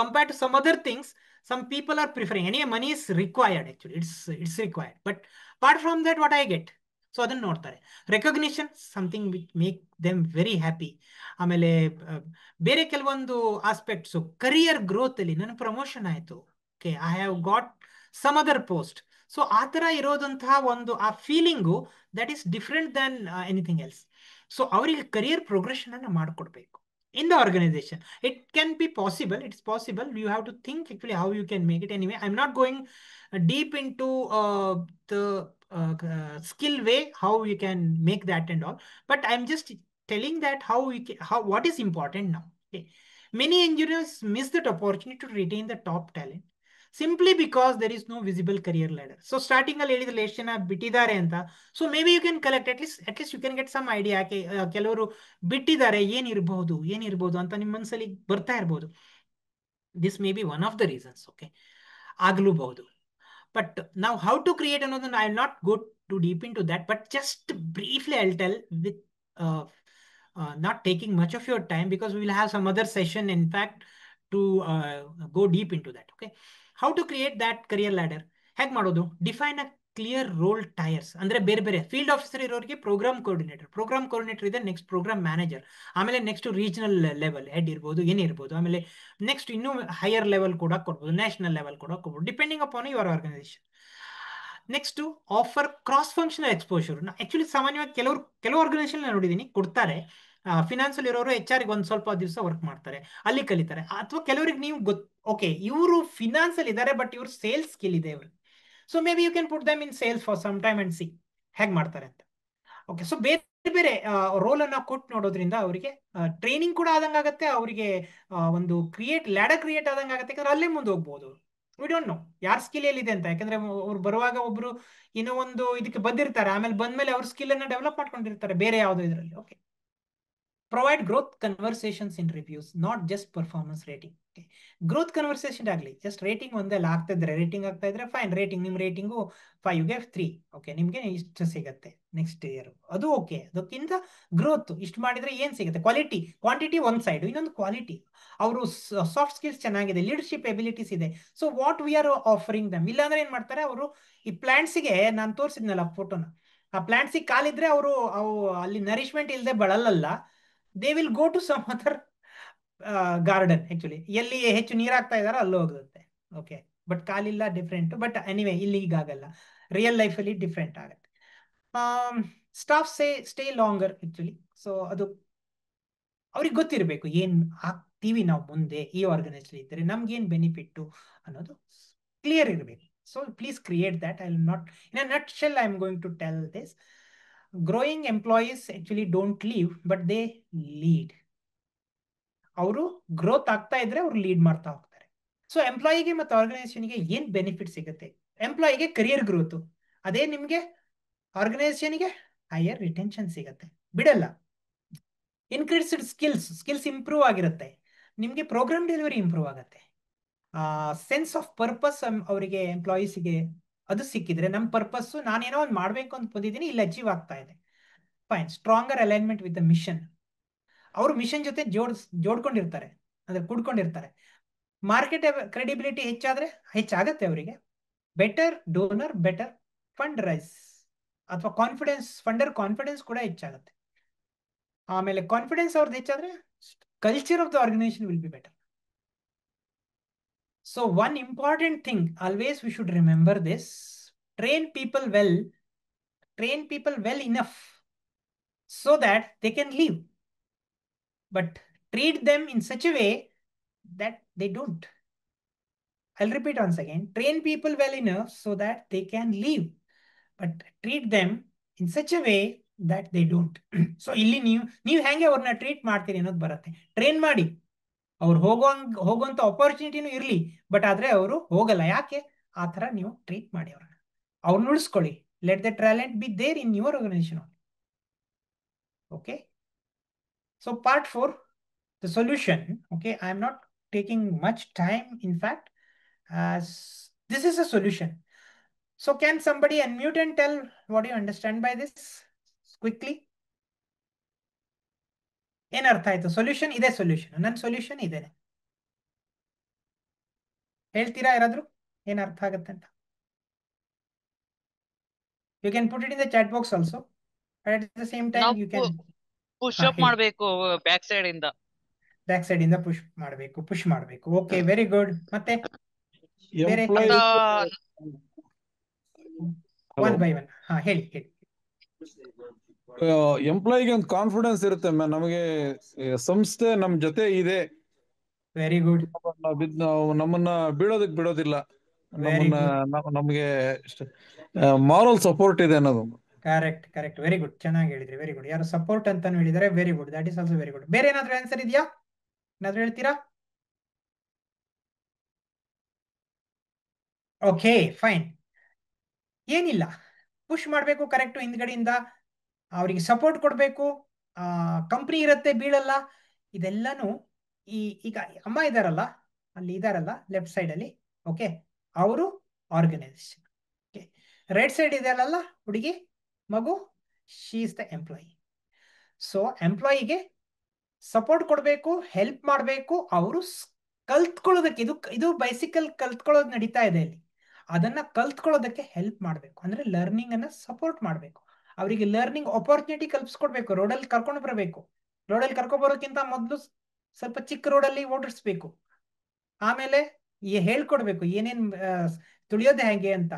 compared to some other things. Some people are preferring. Anyway, money is required actually. It's required. But apart from that, what I get? So ಅದನ್ನ ನೋಡ್ತಾರೆ. Recognition something which make them very happy. ಆಮೇಲೆ ಬೇರೆ ಕೆಲವೊಂದು aspects, career growth ಅಲ್ಲಿ ನನ್ನ promotion ಆಯಿತು, okay I have got some other post. So ಆ ಥರ ಇರೋದಂತಹ ಒಂದು ಆ feeling that is different than anything else. So ಅವರಿಗೆ ಕರಿಯರ್ ಪ್ರೋಗ್ರೆಷನ್ ಅನ್ನು ಮಾಡಿಕೊಡ್ಬೇಕು in the organization. It can be possible. It's possible. You have to think actually how you can make it. Anyway, I'm not going deep into the skill way how you can make that and all, but I'm just telling that how we can, how what is important now. Okay. Many engineers miss that opportunity to retain the top talent simply because there is no visible career ladder. So starting ಅಲ್ಲಿ ಹೇಳಿದ್ರೆ ಎಷ್ಟು ಜನ ಬಿಟ್ಟಿದ್ದಾರೆ ಅಂತ. So may be you can collect at least you can get some idea. ಕೆಲವರು ಬಿಟ್ಟಿದ್ದಾರೆ, ಏನಿರ್ಬೋದು ಅಂತ ನಿಮ್ಮ ಮನಸ್ಸಲ್ಲಿ ಬರ್ತಾ ಇರ್ಬೋದು. This may be one of the reasons. Okay, ಆಗ್ಲೂಬಹುದು. ಬಟ್ ನಾವು ಹೌ ಟು ಕ್ರಿಯೇಟ್ ಅನ್ನೋದನ್ನ I will not go too deep into that, but just briefly I will tell with not taking much of your time, because we will have some other session in fact to go deep into that. Okay, how to create that career ladder? ಹೇಗೆ ಮಾಡೋದು? Define a clear role tiers. ಅಂದ್ರೆ ಬೇರೆ ಬೇರೆ field officer ಇರೋರಿಗೆ program coordinator ಇದೆ, next program manager, ಆಮೇಲೆ next regional level head ಇರ್ಬೋದು, ಏನಿರ್ಬೋದು, ಆಮೇಲೆ ನೆಕ್ಸ್ಟ್ ಇನ್ನೂ ಹೈಯರ್ ಲೆವೆಲ್ ಕೂಡ ಕೊಡ್ಬೋದು, ನ್ಯಾಷನಲ್ ಲೆವೆಲ್ ಕೂಡ ಕೊಡ್ಬೋದು, depending upon your organization. Next offer cross functional exposure. Actually ಸಾಮಾನ್ಯವಾಗಿ ಕೆಲವು ಆರ್ಗನೈಸೇಷನ್ ನೋಡಿದ್ದೀನಿ ಕೊಡ್ತಾರೆ. ಫಿನಾನ್ಸ್ ಅಲ್ಲಿ ಇರೋರು HR ಗೆ ಒಂದ್ ಸ್ವಲ್ಪ ದಿವಸ ವರ್ಕ್ ಮಾಡ್ತಾರೆ, ಅಲ್ಲಿ ಕಲಿತಾರೆ. ಅಥವಾ ಕೆಲವರಿಗೆ ನೀವು ಓಕೆ ಇವರು ಫಿನಾನ್ಸ್ ಅಲ್ಲಿ ಇದ್ದಾರೆ ಬಟ್ ಇವ್ರು ಸೇಲ್ಸ್ ಸ್ಕಿಲ್ ಇದೆ ಇವ್ರು, so may be you can put them in sales for some time and see ಹೇಗೆ ಮಾಡ್ತಾರೆ ಅಂತ. ಓಕೆ, ಸೊ ಬೇರೆ ಬೇರೆ ರೋಲ್ ಅನ್ನ ಕೊಟ್ಟು ನೋಡೋದ್ರಿಂದ ಅವರಿಗೆ ಟ್ರೈನಿಂಗ್ ಕೂಡ ಆದಂಗಾಗತ್ತೆ, ಅವರಿಗೆ ಒಂದು ಲ್ಯಾಡರ್ ಕ್ರಿಯೇಟ್ ಆದಂಗಾಗತ್ತೆ. ಯಾಕಂದ್ರೆ ಅಲ್ಲೇ ಮುಂದೆ ಹೋಗ್ಬೋದು. ವಿ ಡೋಂಟ್ ನೋ ಯಾರ ಸ್ಕಿಲ್ ಎಲ್ಲಿದೆ ಅಂತ. ಯಾಕಂದ್ರೆ ಅವ್ರು ಬರುವಾಗ ಒಬ್ರು ಇನ್ನೂ ಒಂದು ಇದಕ್ಕೆ ಬಂದಿರ್ತಾರೆ, ಆಮೇಲೆ ಬಂದ್ಮೇಲೆ ಅವ್ರ ಸ್ಕಿಲ್ ಅನ್ನ ಡೆವಲಪ್ ಮಾಡ್ಕೊಂಡಿರ್ತಾರೆ ಬೇರೆ ಯಾವುದೋ ಇದರಲ್ಲಿ. Okay, provide growth conversations in reviews, not just performance rating. Growth conversation ಆಗಲಿ, ಜಸ್ಟ್ ರೇಟಿಂಗ್ ಒಂದೆಲ್ಲ ಆಗ್ತಾ ಇದ್ರೆ, ರೇಟಿಂಗ್ ಆಗ್ತಾ ಇದ್ರೆ ಫೈನ್, ರೇಟಿಂಗ್ ನಿಮ್ಮ ರೇಟಿಂಗು 5ಗೆ 3, ಓಕೆ ನಿಮ್ಗೆ ಇಷ್ಟು ಸಿಗತ್ತೆ ನೆಕ್ಸ್ಟ್ ಇಯರ್, ಅದು ಓಕೆ. ಅದಕ್ಕಿಂತ ಗ್ರೋತ್ ಇಷ್ಟು ಮಾಡಿದ್ರೆ ಏನ್ ಸಿಗುತ್ತೆ? ಕ್ವಾಂಟಿಟಿ ಒಂದ್ ಸೈಡ್, ಇನ್ನೊಂದು ಕ್ವಾಲಿಟಿ. ಅವರು ಸಾಫ್ಟ್ ಸ್ಕಿಲ್ಸ್ ಚೆನ್ನಾಗಿದೆ, ಲೀಡರ್ಶಿಪ್ ಎಬಿಲಿಟೀಸ್ ಇದೆ. So what we are offering them. ಇಲ್ಲಾಂದ್ರೆ ಏನ್ ಮಾಡ್ತಾರೆ ಅವರು, ಈ ಪ್ಲಾಂಟ್ಸಿಗೆ ನಾನು ತೋರಿಸಿದ್ನಲ್ಲ ಫೋಟೋನ, ಆ ಪ್ಲಾಂಟ್ಸಿಗೆ ಕಾಲಿದ್ರೆ ಅವರು ಅಲ್ಲಿ ನರಿಶ್ಮೆಂಟ್ ಇಲ್ಲದೆ ಬಳಲಲ್ಲ, they will go to some other garden. Actually ಎಲ್ಲಿ ಹೆಚ್ಚು ನೀರಾಗ್ತಾ ಇದಾರೋ ಅಲ್ಲಿ ಹೋಗುತ್ತೆ. ಓಕೆ, ಬಟ್ ಕಾಲಿಲ್ಲ ಡಿಫ್ರೆಂಟ್. ಬಟ್ ಎನಿವೆ ಇಲ್ಲಿ ಹೀಗಾಗಲ್ಲ, ರಿಯಲ್ ಲೈಫಲ್ಲಿ ಡಿಫ್ರೆಂಟ್ ಆಗುತ್ತೆ. Staff stay longer actually. So ಅದು ಅವ್ರಿಗೆ ಗೊತ್ತಿರಬೇಕು ಏನ್ ಆಗ್ತೀವಿ ನಾವು ಮುಂದೆ ಈ ಆರ್ಗನೈಸೇಷನ್ ಇದ್ದರೆ ನಮ್ಗೆ ಏನ್ ಬೆನಿಫಿಟ್ ಅನ್ನೋದು ಕ್ಲಿಯರ್ ಇರಬೇಕು. So please create that. I will not in a nutshell I am going to tell this. Growing employees actually don't leave but they lead. ಅವರು ಗ್ರೋತ್ ಆಗ್ತಾ ಇದ್ರೆ ಅವ್ರು ಲೀಡ್ ಮಾಡ್ತಾ ಹೋಗ್ತಾರೆ. ಸೊ ಎಂಪ್ಲಾಯಿಗೆ ಮತ್ತು ಆರ್ಗನೈಸೇಷನ್ಗೆ ಏನ್ ಬೆನಿಫಿಟ್ ಸಿಗುತ್ತೆ? ಎಂಪ್ಲಾಯಿಗೆ ಕರಿಯರ್ ಗ್ರೋತ್, ಅದೇ ನಿಮ್ಗೆ ಆರ್ಗನೈಸೇಷನ್ಗೆ ಹೈಯರ್ ರಿಟೆನ್ಷನ್ ಸಿಗುತ್ತೆ, ಬಿಡಲ್ಲ. ಇನ್ಕ್ರೀಸ್ಡ್ ಸ್ಕಿಲ್ಸ್ ಇಂಪ್ರೂವ್ ಆಗಿರುತ್ತೆ, ನಿಮ್ಗೆ ಪ್ರೋಗ್ರಾಮ್ ಡೆಲಿವರಿ ಇಂಪ್ರೂವ್ ಆಗುತ್ತೆ. ಸೆನ್ಸ್ ಆಫ್ ಪರ್ಪಸ್ ಅವರಿಗೆ ಎಂಪ್ಲಾಯೀಸ್ಗೆ ಅದು ಸಿಕ್ಕಿದ್ರೆ, ನಮ್ಮ ಪರ್ಪಸ್ ನಾನೇನೋ ಒಂದು ಮಾಡ್ಬೇಕು ಅಂತ ಬಂದಿದ್ದೀನಿ, ಇಲ್ಲಿ ಅಚೀವ್ ಆಗ್ತಾ ಇದೆ, fine. Stronger alignment with the mission. ಅವರು ಮಿಷನ್ ಜೊತೆ ಜೋಡ್ಕೊಂಡಿರ್ತಾರೆ, ಅಂದ್ರೆ ಕೂಡ್ಕೊಂಡಿರ್ತಾರೆ. ಮಾರ್ಕೆಟ್ ಕ್ರೆಡಿಬಿಲಿಟಿ ಹೆಚ್ಚಾಗತ್ತೆ ಅವರಿಗೆ. Better donor, better fund raise ಅಥವಾ ಫಂಡರ್ ಕಾನ್ಫಿಡೆನ್ಸ್ ಕೂಡ ಹೆಚ್ಚಾಗುತ್ತೆ. ಆಮೇಲೆ ಕಾನ್ಫಿಡೆನ್ಸ್ ಅವ್ರದ್ದು ಹೆಚ್ಚಾದ್ರೆ culture of the organisation will be better. So one important thing always we should remember this: train people well enough so that they can leave, but treat them in such a way that they don't. I'll repeat once again: train people well enough so that they can leave, but treat them in such a way that they don't. So ಇಲ್ಲಿ ನೀವು ಹೆಂಗೆ ಅವ್ರನ್ನ treat ಮಾಡ್ತೀರಿ ಅನ್ನೋದು ಬರುತ್ತೆ. Train ಮಾಡಿ, ಅವ್ರು ಹೋಗುವಂತ ಆಪರ್ಚುನಿಟಿನೂ ಇರಲಿ, ಬಟ್ ಆದ್ರೆ ಅವರು ಹೋಗಲ್ಲ. ಯಾಕೆ? ಆ ಥರ ನೀವು ಟ್ರೀಟ್ ಮಾಡಿ ಅವ್ರನ್ನ ಉಳಿಸ್ಕೊಳ್ಳಿ. Let the talent be there in your organization only. Okay. So part 4, the solution. Okay, I am not taking much time, in fact, as this is a solution. So can somebody unmute and tell what do you understand by this quickly? ಏನ್ ಅರ್ಥ ಆಯ್ತು? Solution ಇದೆ, solution, ನನ್ನ solution ಇದೇನೆ. ಹೇಳ್ತೀರಾ ಯಾರಾದ್ರೂ ಏನ್ ಅರ್ಥ ಆಗುತ್ತೆ ಅಂತ? You can put it in the chat box also. At the same time you can push up ಮಾಡಬೇಕು ಬ್ಯಾಕ್ ಸೈಡ್ ಇಂದ. ಬ್ಯಾಕ್ ಸೈಡ್ ಇಂದ ಪುಷ್ ಮಾಡಬೇಕು. Okay, very good. ಮತ್ತೆ ಬೇರೆ ಒನ್ ಬೈ ಒನ್ ಹೇಳಿ. ಎಂಪ್ಲಾಯಿಗೆ ಒಂದು ಕಾನ್ಫಿಡೆನ್ಸ್ ಇರುತ್ತೆ, ನಮಗೆ ಸಂಸ್ಥೆ ನಮ್ ಜೊತೆ ಇದೆ. Very good. ನಮ್ಮನ್ನ ಬೀಳೋದಕ್ ಬಿಡೋದಿಲ್ಲ, ನಮಗೆ ಮಾರಲ್ ಸಪೋರ್ಟ್ ಇದೆ ಅನ್ನೋದು. ಕರೆಕ್ಟ್, ವೆರಿ ಗುಡ್, ಚೆನ್ನಾಗಿ ಹೇಳಿದ್ರಿ, ವೆರಿ ಗುಡ್. ಯಾರು ಸಪೋರ್ಟ್ ಅಂತಾನು ಹೇಳಿದ್ದಾರೆ, very good, that is also very good. ಬೇರೆ ಏನಾದ್ರು ಆನ್ಸರ್ ಇದೆಯಾ? ಏನಾದ್ರು ಹೇಳ್ತೀರಾ? Okay, fine. ಏನಿಲ್ಲ, ಪುಷ್ ಮಾಡಬೇಕು ಕರೆಕ್ಟ್, ಹಿಂದ್ಗಡೆಯಿಂದ ಅವರಿಗೆ ಸಪೋರ್ಟ್ ಕೊಡಬೇಕು. ಕಂಪ್ನಿ ಇರುತ್ತೆ, ಬೀಳಲ್ಲ. ಇದೆಲ್ಲಾನು ಈಗ ಅಮ್ಮ ಇದಾರಲ್ಲ, ಅಲ್ಲಿ ಇದಾರಲ್ಲ ಲೆಫ್ಟ್ ಸೈಡ್ ಅಲ್ಲಿ, ಓಕೆ, ಅವರು ಆರ್ಗನೈಸೇಷನ್. ಓಕೆ, ರೈಟ್ ಸೈಡ್ ಇದೆಯಲ್ಲ ಹುಡುಗಿ ಮಗು, she is the employee. So ಎಂಪ್ಲಾಯಿಗೆ ಸಪೋರ್ಟ್ ಕೊಡಬೇಕು, ಹೆಲ್ಪ್ ಮಾಡಬೇಕು. ಅವರು ಕಲ್ತ್ಕೊಳ್ಳೋದಕ್ಕೆ, ಇದು ಬೈಸಿಕಲ್ ಕಲ್ತ್ಕೊಳ್ಳೋದು ನಡೀತಾ ಇದೆ ಇಲ್ಲಿ, ಅದನ್ನ ಕಲ್ತ್ಕೊಳ್ಳೋದಕ್ಕೆ ಹೆಲ್ಪ್ ಮಾಡಬೇಕು. ಅಂದ್ರೆ ಲರ್ನಿಂಗ್ ಅನ್ನ ಸಪೋರ್ಟ್ ಮಾಡಬೇಕು. ಅವರಿಗೆ ಲರ್ನಿಂಗ್ ಆಪರ್ಚುನಿಟಿ ಕಲ್ಪಿಸ್ಕೊಡ್ಬೇಕು. ರೋಡಲ್ಲಿ ಕರ್ಕೊಂಡು ಬರಬೇಕು. ರೋಡಲ್ಲಿ ಕರ್ಕೊಂಡು ಬರೋಕ್ಕಿಂತ ಮೊದಲು ಸ್ವಲ್ಪ ಚಿಕ್ಕ ರೋಡಲ್ಲಿ ಓಡಿಸ್ಬೇಕು. ಆಮೇಲೆ ಹೇಳ್ಕೊಡ್ಬೇಕು ಏನೇನ್ ತುಳಿಯೋದು ಹೇಗೆ ಅಂತ.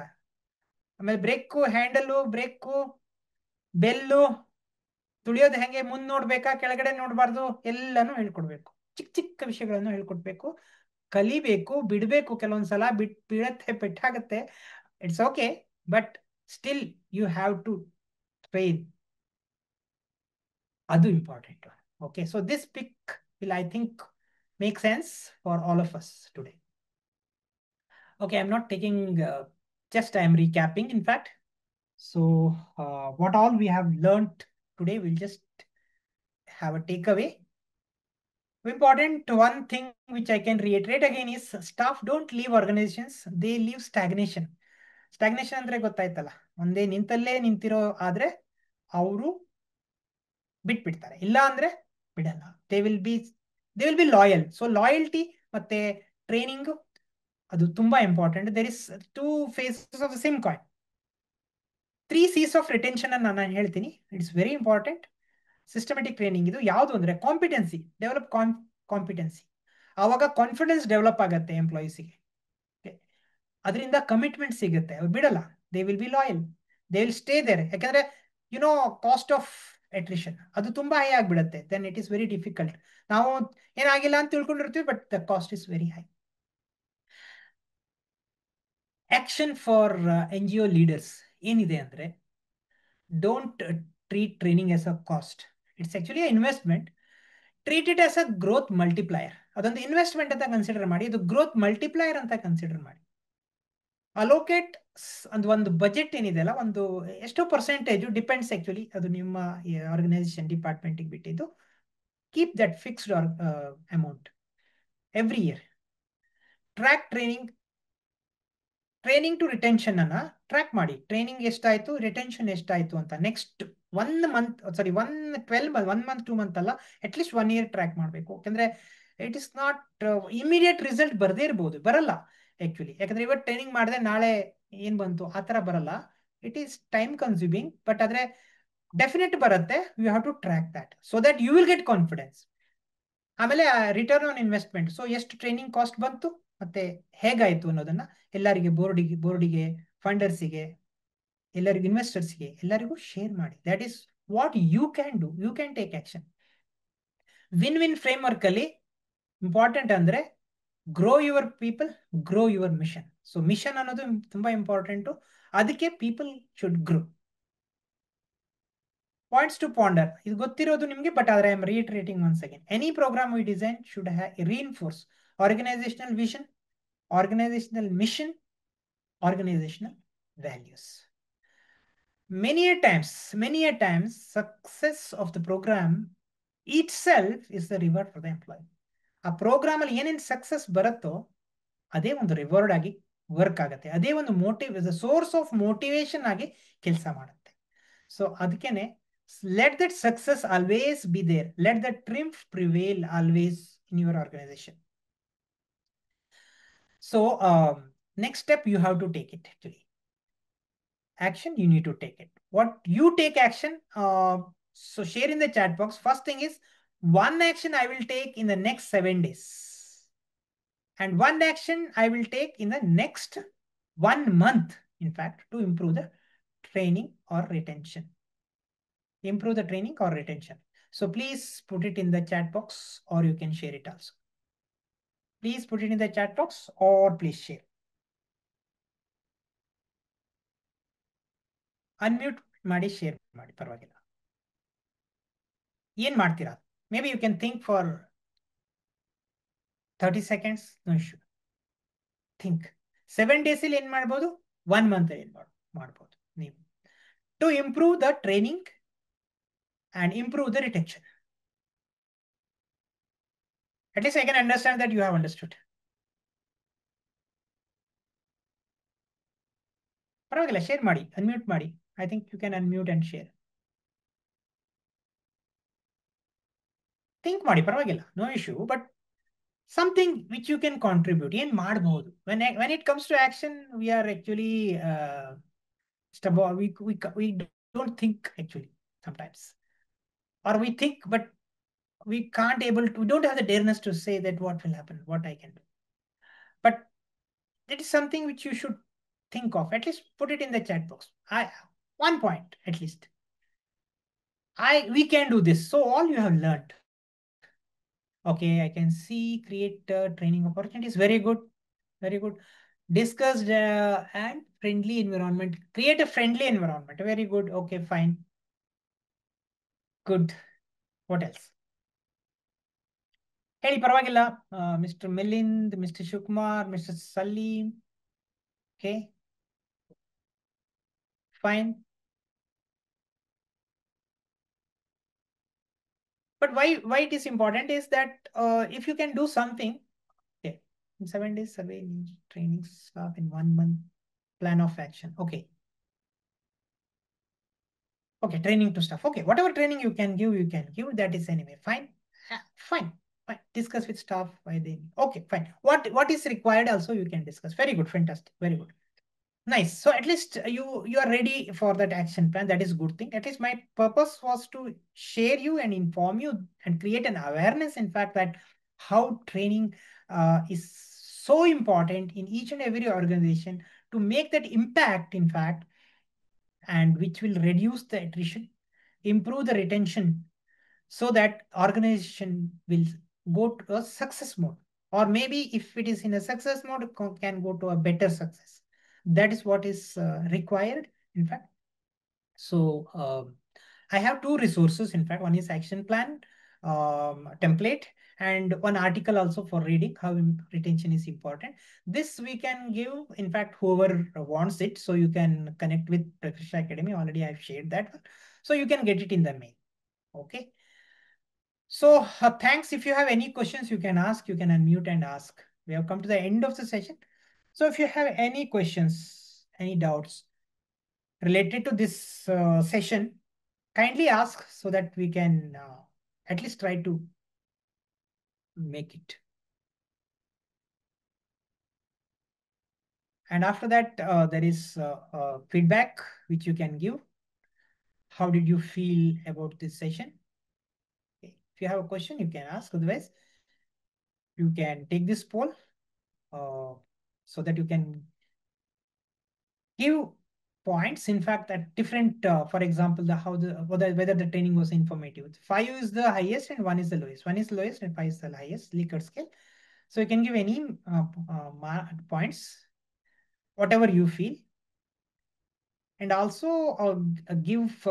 ಆಮೇಲೆ ಬ್ರೇಕು, ಹ್ಯಾಂಡಲು, ಬ್ರೇಕು, ಬೆಲ್ಲು ತುಳಿಯೋದು ಹೆಂಗೆ, ಮುಂದ್ ನೋಡ್ಬೇಕಾ ಕೆಳಗಡೆ ನೋಡ್ಬಾರ್ದು, ಎಲ್ಲಾನು ಹೇಳ್ಕೊಡ್ಬೇಕು. ಚಿಕ್ಕ ವಿಷಯಗಳನ್ನು ಹೇಳ್ಕೊಡ್ಬೇಕು. ಕಲಿಬೇಕು, ಬಿಡ್ಬೇಕು. ಕೆಲವೊಂದ್ಸಲ ಬೀಳತ್ತೆ, ಪೆಟ್ಟಾಗತ್ತೆ, it's okay, but still you have to train. ಅದು important. Okay, so this pick will I think make sense for all of us today. Okay, I am not taking, just I am recapping, in fact. So what all we have learned today, we'll just have a takeaway. Important one thing which I can reiterate again is staff don't leave organizations, they leave stagnation. Stagnation ಅಂದ್ರೆ ಗೊತ್ತಾಯ್ತಲ್ಲ, ಒಂದೇ ನಿಂತಲ್ಲೇ ನಿಂತಿರೋ ಆದ್ರೆ ಅವರು ಬಿಟ್ಬಿಡ್ತಾರೆ, ಇಲ್ಲ ಅಂದ್ರೆ ಬಿಡಲ್ಲ. They will be loyal. So loyalty ಮತ್ತೆ ಟ್ರೈನಿಂಗ್ ಅದು ತುಂಬಾ important. There is 2 faces of the same coin. 3 C's of retention ಅನ್ನು ನಾನು ಹೇಳ್ತೀನಿ. It's very important. Systematic training ಇದು ಯಾವುದು ಅಂದ್ರೆ ಕಾಂಪಿಟೆನ್ಸಿ, ಡೆವಲಪ್ ಕಾಂಪಿಟೆನ್ಸಿ. ಆವಾಗ ಕಾನ್ಫಿಡೆನ್ಸ್ ಡೆವಲಪ್ ಆಗುತ್ತೆ ಎಂಪ್ಲಾಯೀಸಿಗೆ. ಅದರಿಂದ ಕಮಿಟ್ಮೆಂಟ್ ಸಿಗುತ್ತೆ, ಅವ್ರು ಬಿಡಲ್ಲ. They will be loyal, they will stay there. ಯಾಕಂದ್ರೆ ಕಾಸ್ಟ್ ಆಫ್ ಅಟ್ರಿಷನ್ ಅದು ತುಂಬಾ ಹೈ ಆಗಿಬಿಡುತ್ತೆ. Then it is very difficult. ನಾವು ಏನಾಗಿಲ್ಲ ಅಂತ ತಿಳ್ಕೊಂಡಿರ್ತೀವಿ, but the cost is very high. Action for NGO leaders ಏನಿದೆ ಅಂದ್ರೆ, don't treat training as a cost. It's actually investment. Treat it as a growth multiplier. ಅದೊಂದು investment ಅಂತ consider ಮಾಡಿ, ಇದು ಗ್ರೋತ್ ಮಲ್ಟಿಪ್ಲೈಯರ್ ಅಂತ ಕನ್ಸಿಡರ್ ಮಾಡಿ. ಅಲೋಕೇಟ್ ಒಂದು budget ಏನಿದೆಯಲ್ಲ, ಒಂದು ಎಷ್ಟೋ ಪರ್ಸೆಂಟೇಜ್ ಡಿಪೆಂಡ್ಸ್ ಆಕ್ಚುಲಿ, ಅದು ನಿಮ್ಮ ಆರ್ಗನೈಸೇಷನ್ ಡಿಪಾರ್ಟ್ಮೆಂಟ್ಗೆ ಬಿಟ್ಟಿದ್ದು. Keep that fixed amount every year. Track training to retention ಅನ್ನ ಟ್ರ್ಯಾಕ್ ಮಾಡಿ. ಟ್ರೈನಿಂಗ್ ಎಷ್ಟಾಯ್ತು, ರಿಟೆನ್ಷನ್ ಎಷ್ಟಾಯ್ತು ಅಂತ ನೆಕ್ಸ್ಟ್ 1 ಮಂತ್ 2 ಮಂತ್ ಅಲ್ಲ, ಅಟ್ಲೀಸ್ಟ್ 1 year ಟ್ರ್ಯಾಕ್ ಮಾಡಬೇಕು. ಯಾಕಂದ್ರೆ it is not immediate result ಬರದೇ ಇರಬಹುದು, ಬರಲ್ಲ ಆಕ್ಚುಲಿ. ಯಾಕಂದ್ರೆ ಇವತ್ತು ಟ್ರೈನಿಂಗ್ ಮಾಡಿದೆ ನಾಳೆ ಏನ್ ಬಂತು ಆ ತರ ಬರಲ್ಲ. It is time consuming, but ಆದ್ರೆ ಡೆಫಿನೆಟ್ ಬರುತ್ತೆ. You have to track that so that you will get confidence. ಆಮೇಲೆ ರಿಟರ್ನ್ ಆನ್ ಇನ್ವೆಸ್ಟ್ಮೆಂಟ್. ಸೊ ಎಷ್ಟು ಟ್ರೈನಿಂಗ್ ಕಾಸ್ಟ್ ಬಂತು ಮತ್ತೆ ಹೇಗಾಯ್ತು ಅನ್ನೋದನ್ನ ಎಲ್ಲರಿಗೆ, ಬೋರ್ಡಿಗೆ, ಫಂಡರ್ಸಿಗೆ, ಎಲ್ಲರಿಗೂ, ಇನ್ವೆಸ್ಟರ್ಸ್ಗೆ ಎಲ್ಲರಿಗೂ ಶೇರ್ ಮಾಡಿ. That is what you can do. You can take action. Win framework ಅಲ್ಲಿ ಇಂಪಾರ್ಟೆಂಟ್ ಅಂದ್ರೆ grow your people, grow your mission. So mission ಅನ್ನೋದು ತುಂಬಾ ಇಂಪಾರ್ಟೆಂಟು, ಅದಕ್ಕೆ people should grow. Points to ponder, ಇದು ಗೊತ್ತಿರೋದು ನಿಮಗೆ, ಬಟ್ ಆದ್ರೆ I am reiterating once again. Any program we design should reinforce organizational vision, organizational mission, organizational values. many a times, success of the program itself is the reward for the employee. ಆ program ಅಲ್ಲಿ ಏನೇನು success ಬರುತ್ತೋ ಅದೇ ಒಂದು reward ಆಗಿ work ಆಗುತ್ತೆ. ಅದೇ ಒಂದು ಸೋರ್ಸ್ ಆಫ್ ಮೋಟಿವೇಶನ್ ಆಗಿ ಕೆಲಸ ಮಾಡುತ್ತೆ. ಸೊ ಅದಕ್ಕೇನೆ let that success always be there. Let that triumph prevail always in your organization. So next step you have to take it actually. Action, you need to take it. What you take action, so share in the chat box. First thing is one action I will take in the next 7 days. And one action I will take in the next 1 month, in fact, to improve the training or retention. Improve the training or retention. So please put it in the chat box or you can share it also. Please put it in the chat box or please share. Unmute ಮಾಡಿ share ಮಾಡಿ ಪರವಾಗಿಲ್ಲ. ಏನ್ ಮಾಡ್ತೀರಾ? Maybe you can think for 30 seconds. No issue. Think. 7 days ಅಲ್ಲಿ ಏನ್ ಮಾಡ್ಬೋದು? 1 month ಅಲ್ಲಿ ಏನ್ ಮಾಡ್ಬೋದು ನೀವು? To improve the training and improve the retention. At least I can understand that you have understood. ಪರವಾಗಿಲ್ಲ, ಶೇರ್ ಮಾಡಿ, ಅನ್ಮ್ಯೂಟ್ ಮಾಡಿ. I think you can unmute and share. Think ಮಾಡಿ, ಪರವಾಗಿಲ್ಲ, no issue, but something which you can contribute. ಏನ್ ಮಾಡಬಹುದು? When it comes to action, we are actually stubborn. We don't think actually sometimes. Or we think, but we don't have the dareness to say that what will happen, what I can do. But it is something which you should think of. At least put it in the chat box. One point at least. We can do this. So all you have learned. Okay, I can see create training opportunities. Very good. Very good. Discussed and friendly environment. Create a friendly environment. Very good. Okay, fine. Good. What else? Hey, ಪರವಾಗಿಲ್ಲ. Mr. Milind, Mr. Shukmar, Mr. Salim. Okay. Fine. But why it is important is that if you can do something, okay, in 7 days survey, training staff in 1 month, plan of action. Okay. Okay, training to staff. Okay, whatever training you can give, that is anyway. Fine. Fine. Discuss with staff why they. Okay, fine. What is required also you can discuss. Very good, fantastic, very good. Nice. So at least you are ready for that action plan. That is a good thing. At least my purpose was to share you and inform you and create an awareness, in fact, that how training is so important in each and every organization to make that impact, in fact, and which will reduce the attrition, improve the retention, so that organization will go to a success mode. Or maybe if it is in a success mode, it can go to a better success. That is what is required, in fact. So I have 2 resources, in fact. One is action plan template and one article also for reading how retention is important. This we can give, in fact, whoever wants it. So you can connect with Pratishtha Academy. Already I've shared that. So you can get it in the mail. Okay. So thanks. If you have any questions, you can ask. You can unmute and ask. We have come to the end of the session. So if you have any questions, any doubts related to this session, kindly ask so that we can at least try to make it. And after that, there is feedback which you can give. How did you feel about this session? Okay. If you have a question, you can ask. Otherwise, you can take this poll so that you can give points, in fact, at different, for example, whether the training was informative. 5 is the highest and 1 is the lowest. 1 is the lowest and 5 is the highest Likert scale. So you can give any points, whatever you feel. And also give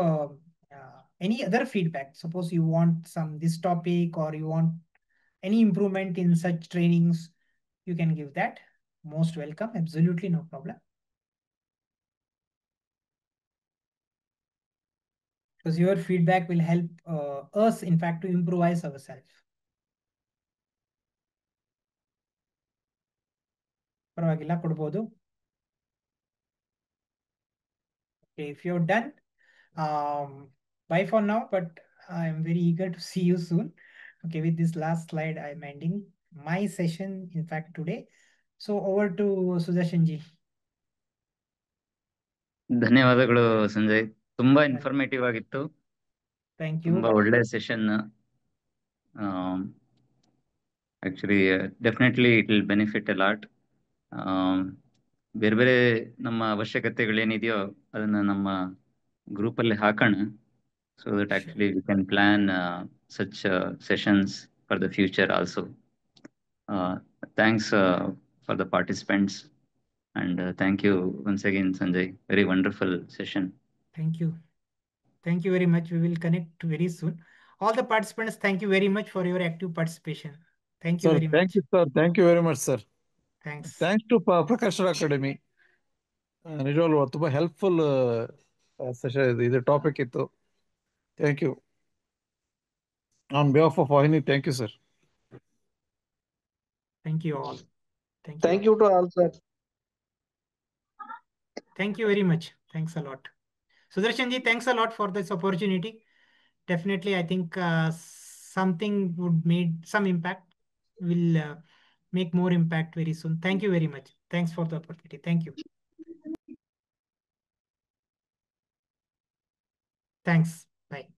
any other feedback. Suppose you want this topic or you want any improvement in such trainings, you can give that. Most welcome. Absolutely no problem. because your feedback will help us, in fact, to improvise ourselves. ಪರವಾಗಿಲ್ಲ, ಕೊಡ್ಬೋದು. Okay, if you're done, bye for now, but I'm very eager to see you soon. Okay, with this last slide, I'm ending my session, in fact, today. So over to Sudarshan ji. ಧನ್ಯವಾದಗಳು ಸಂಜಯ್, ತುಂಬಾ informative ಆಗಿತ್ತು. Thank you. ತುಂಬಾ ಒಳ್ಳೆ session. Actually definitely it will benefit a lot. ಬೇರೆ ಬೇರೆ ನಮ್ಮ ಅವಶ್ಯಕತೆಗಳೇನಿದೆಯೋ ಅದನ್ನ ನಮ್ಮ ಗ್ರೂಪ್ ಅಲ್ಲಿ ಹಾಕೋಣ, so that actually we can plan such sessions for the future also. Thanks for the participants, and thank you once again, Sanjay. Very wonderful session. Thank you. Thank you very much. We will connect very soon. All the participants, thank you very much for your active participation. Thank you very much. Thank you, sir. Thank you very much, sir. Thanks. Thanks to Prakash Academy. ನಿಜವಾಗ್ಲೂ ತುಂಬಾ helpful session ಇದು topic ಇತ್ತು. Thank you. On behalf of Vahini, thank you, sir. Thank you all. Thank you to all, sir. Thank you very much. Thanks a lot. Sudarshan ji, thanks a lot for this opportunity. Definitely, I think something would make some impact. Will make more impact very soon. Thank you very much. Thanks for the opportunity. Thank you. Thanks. Bye.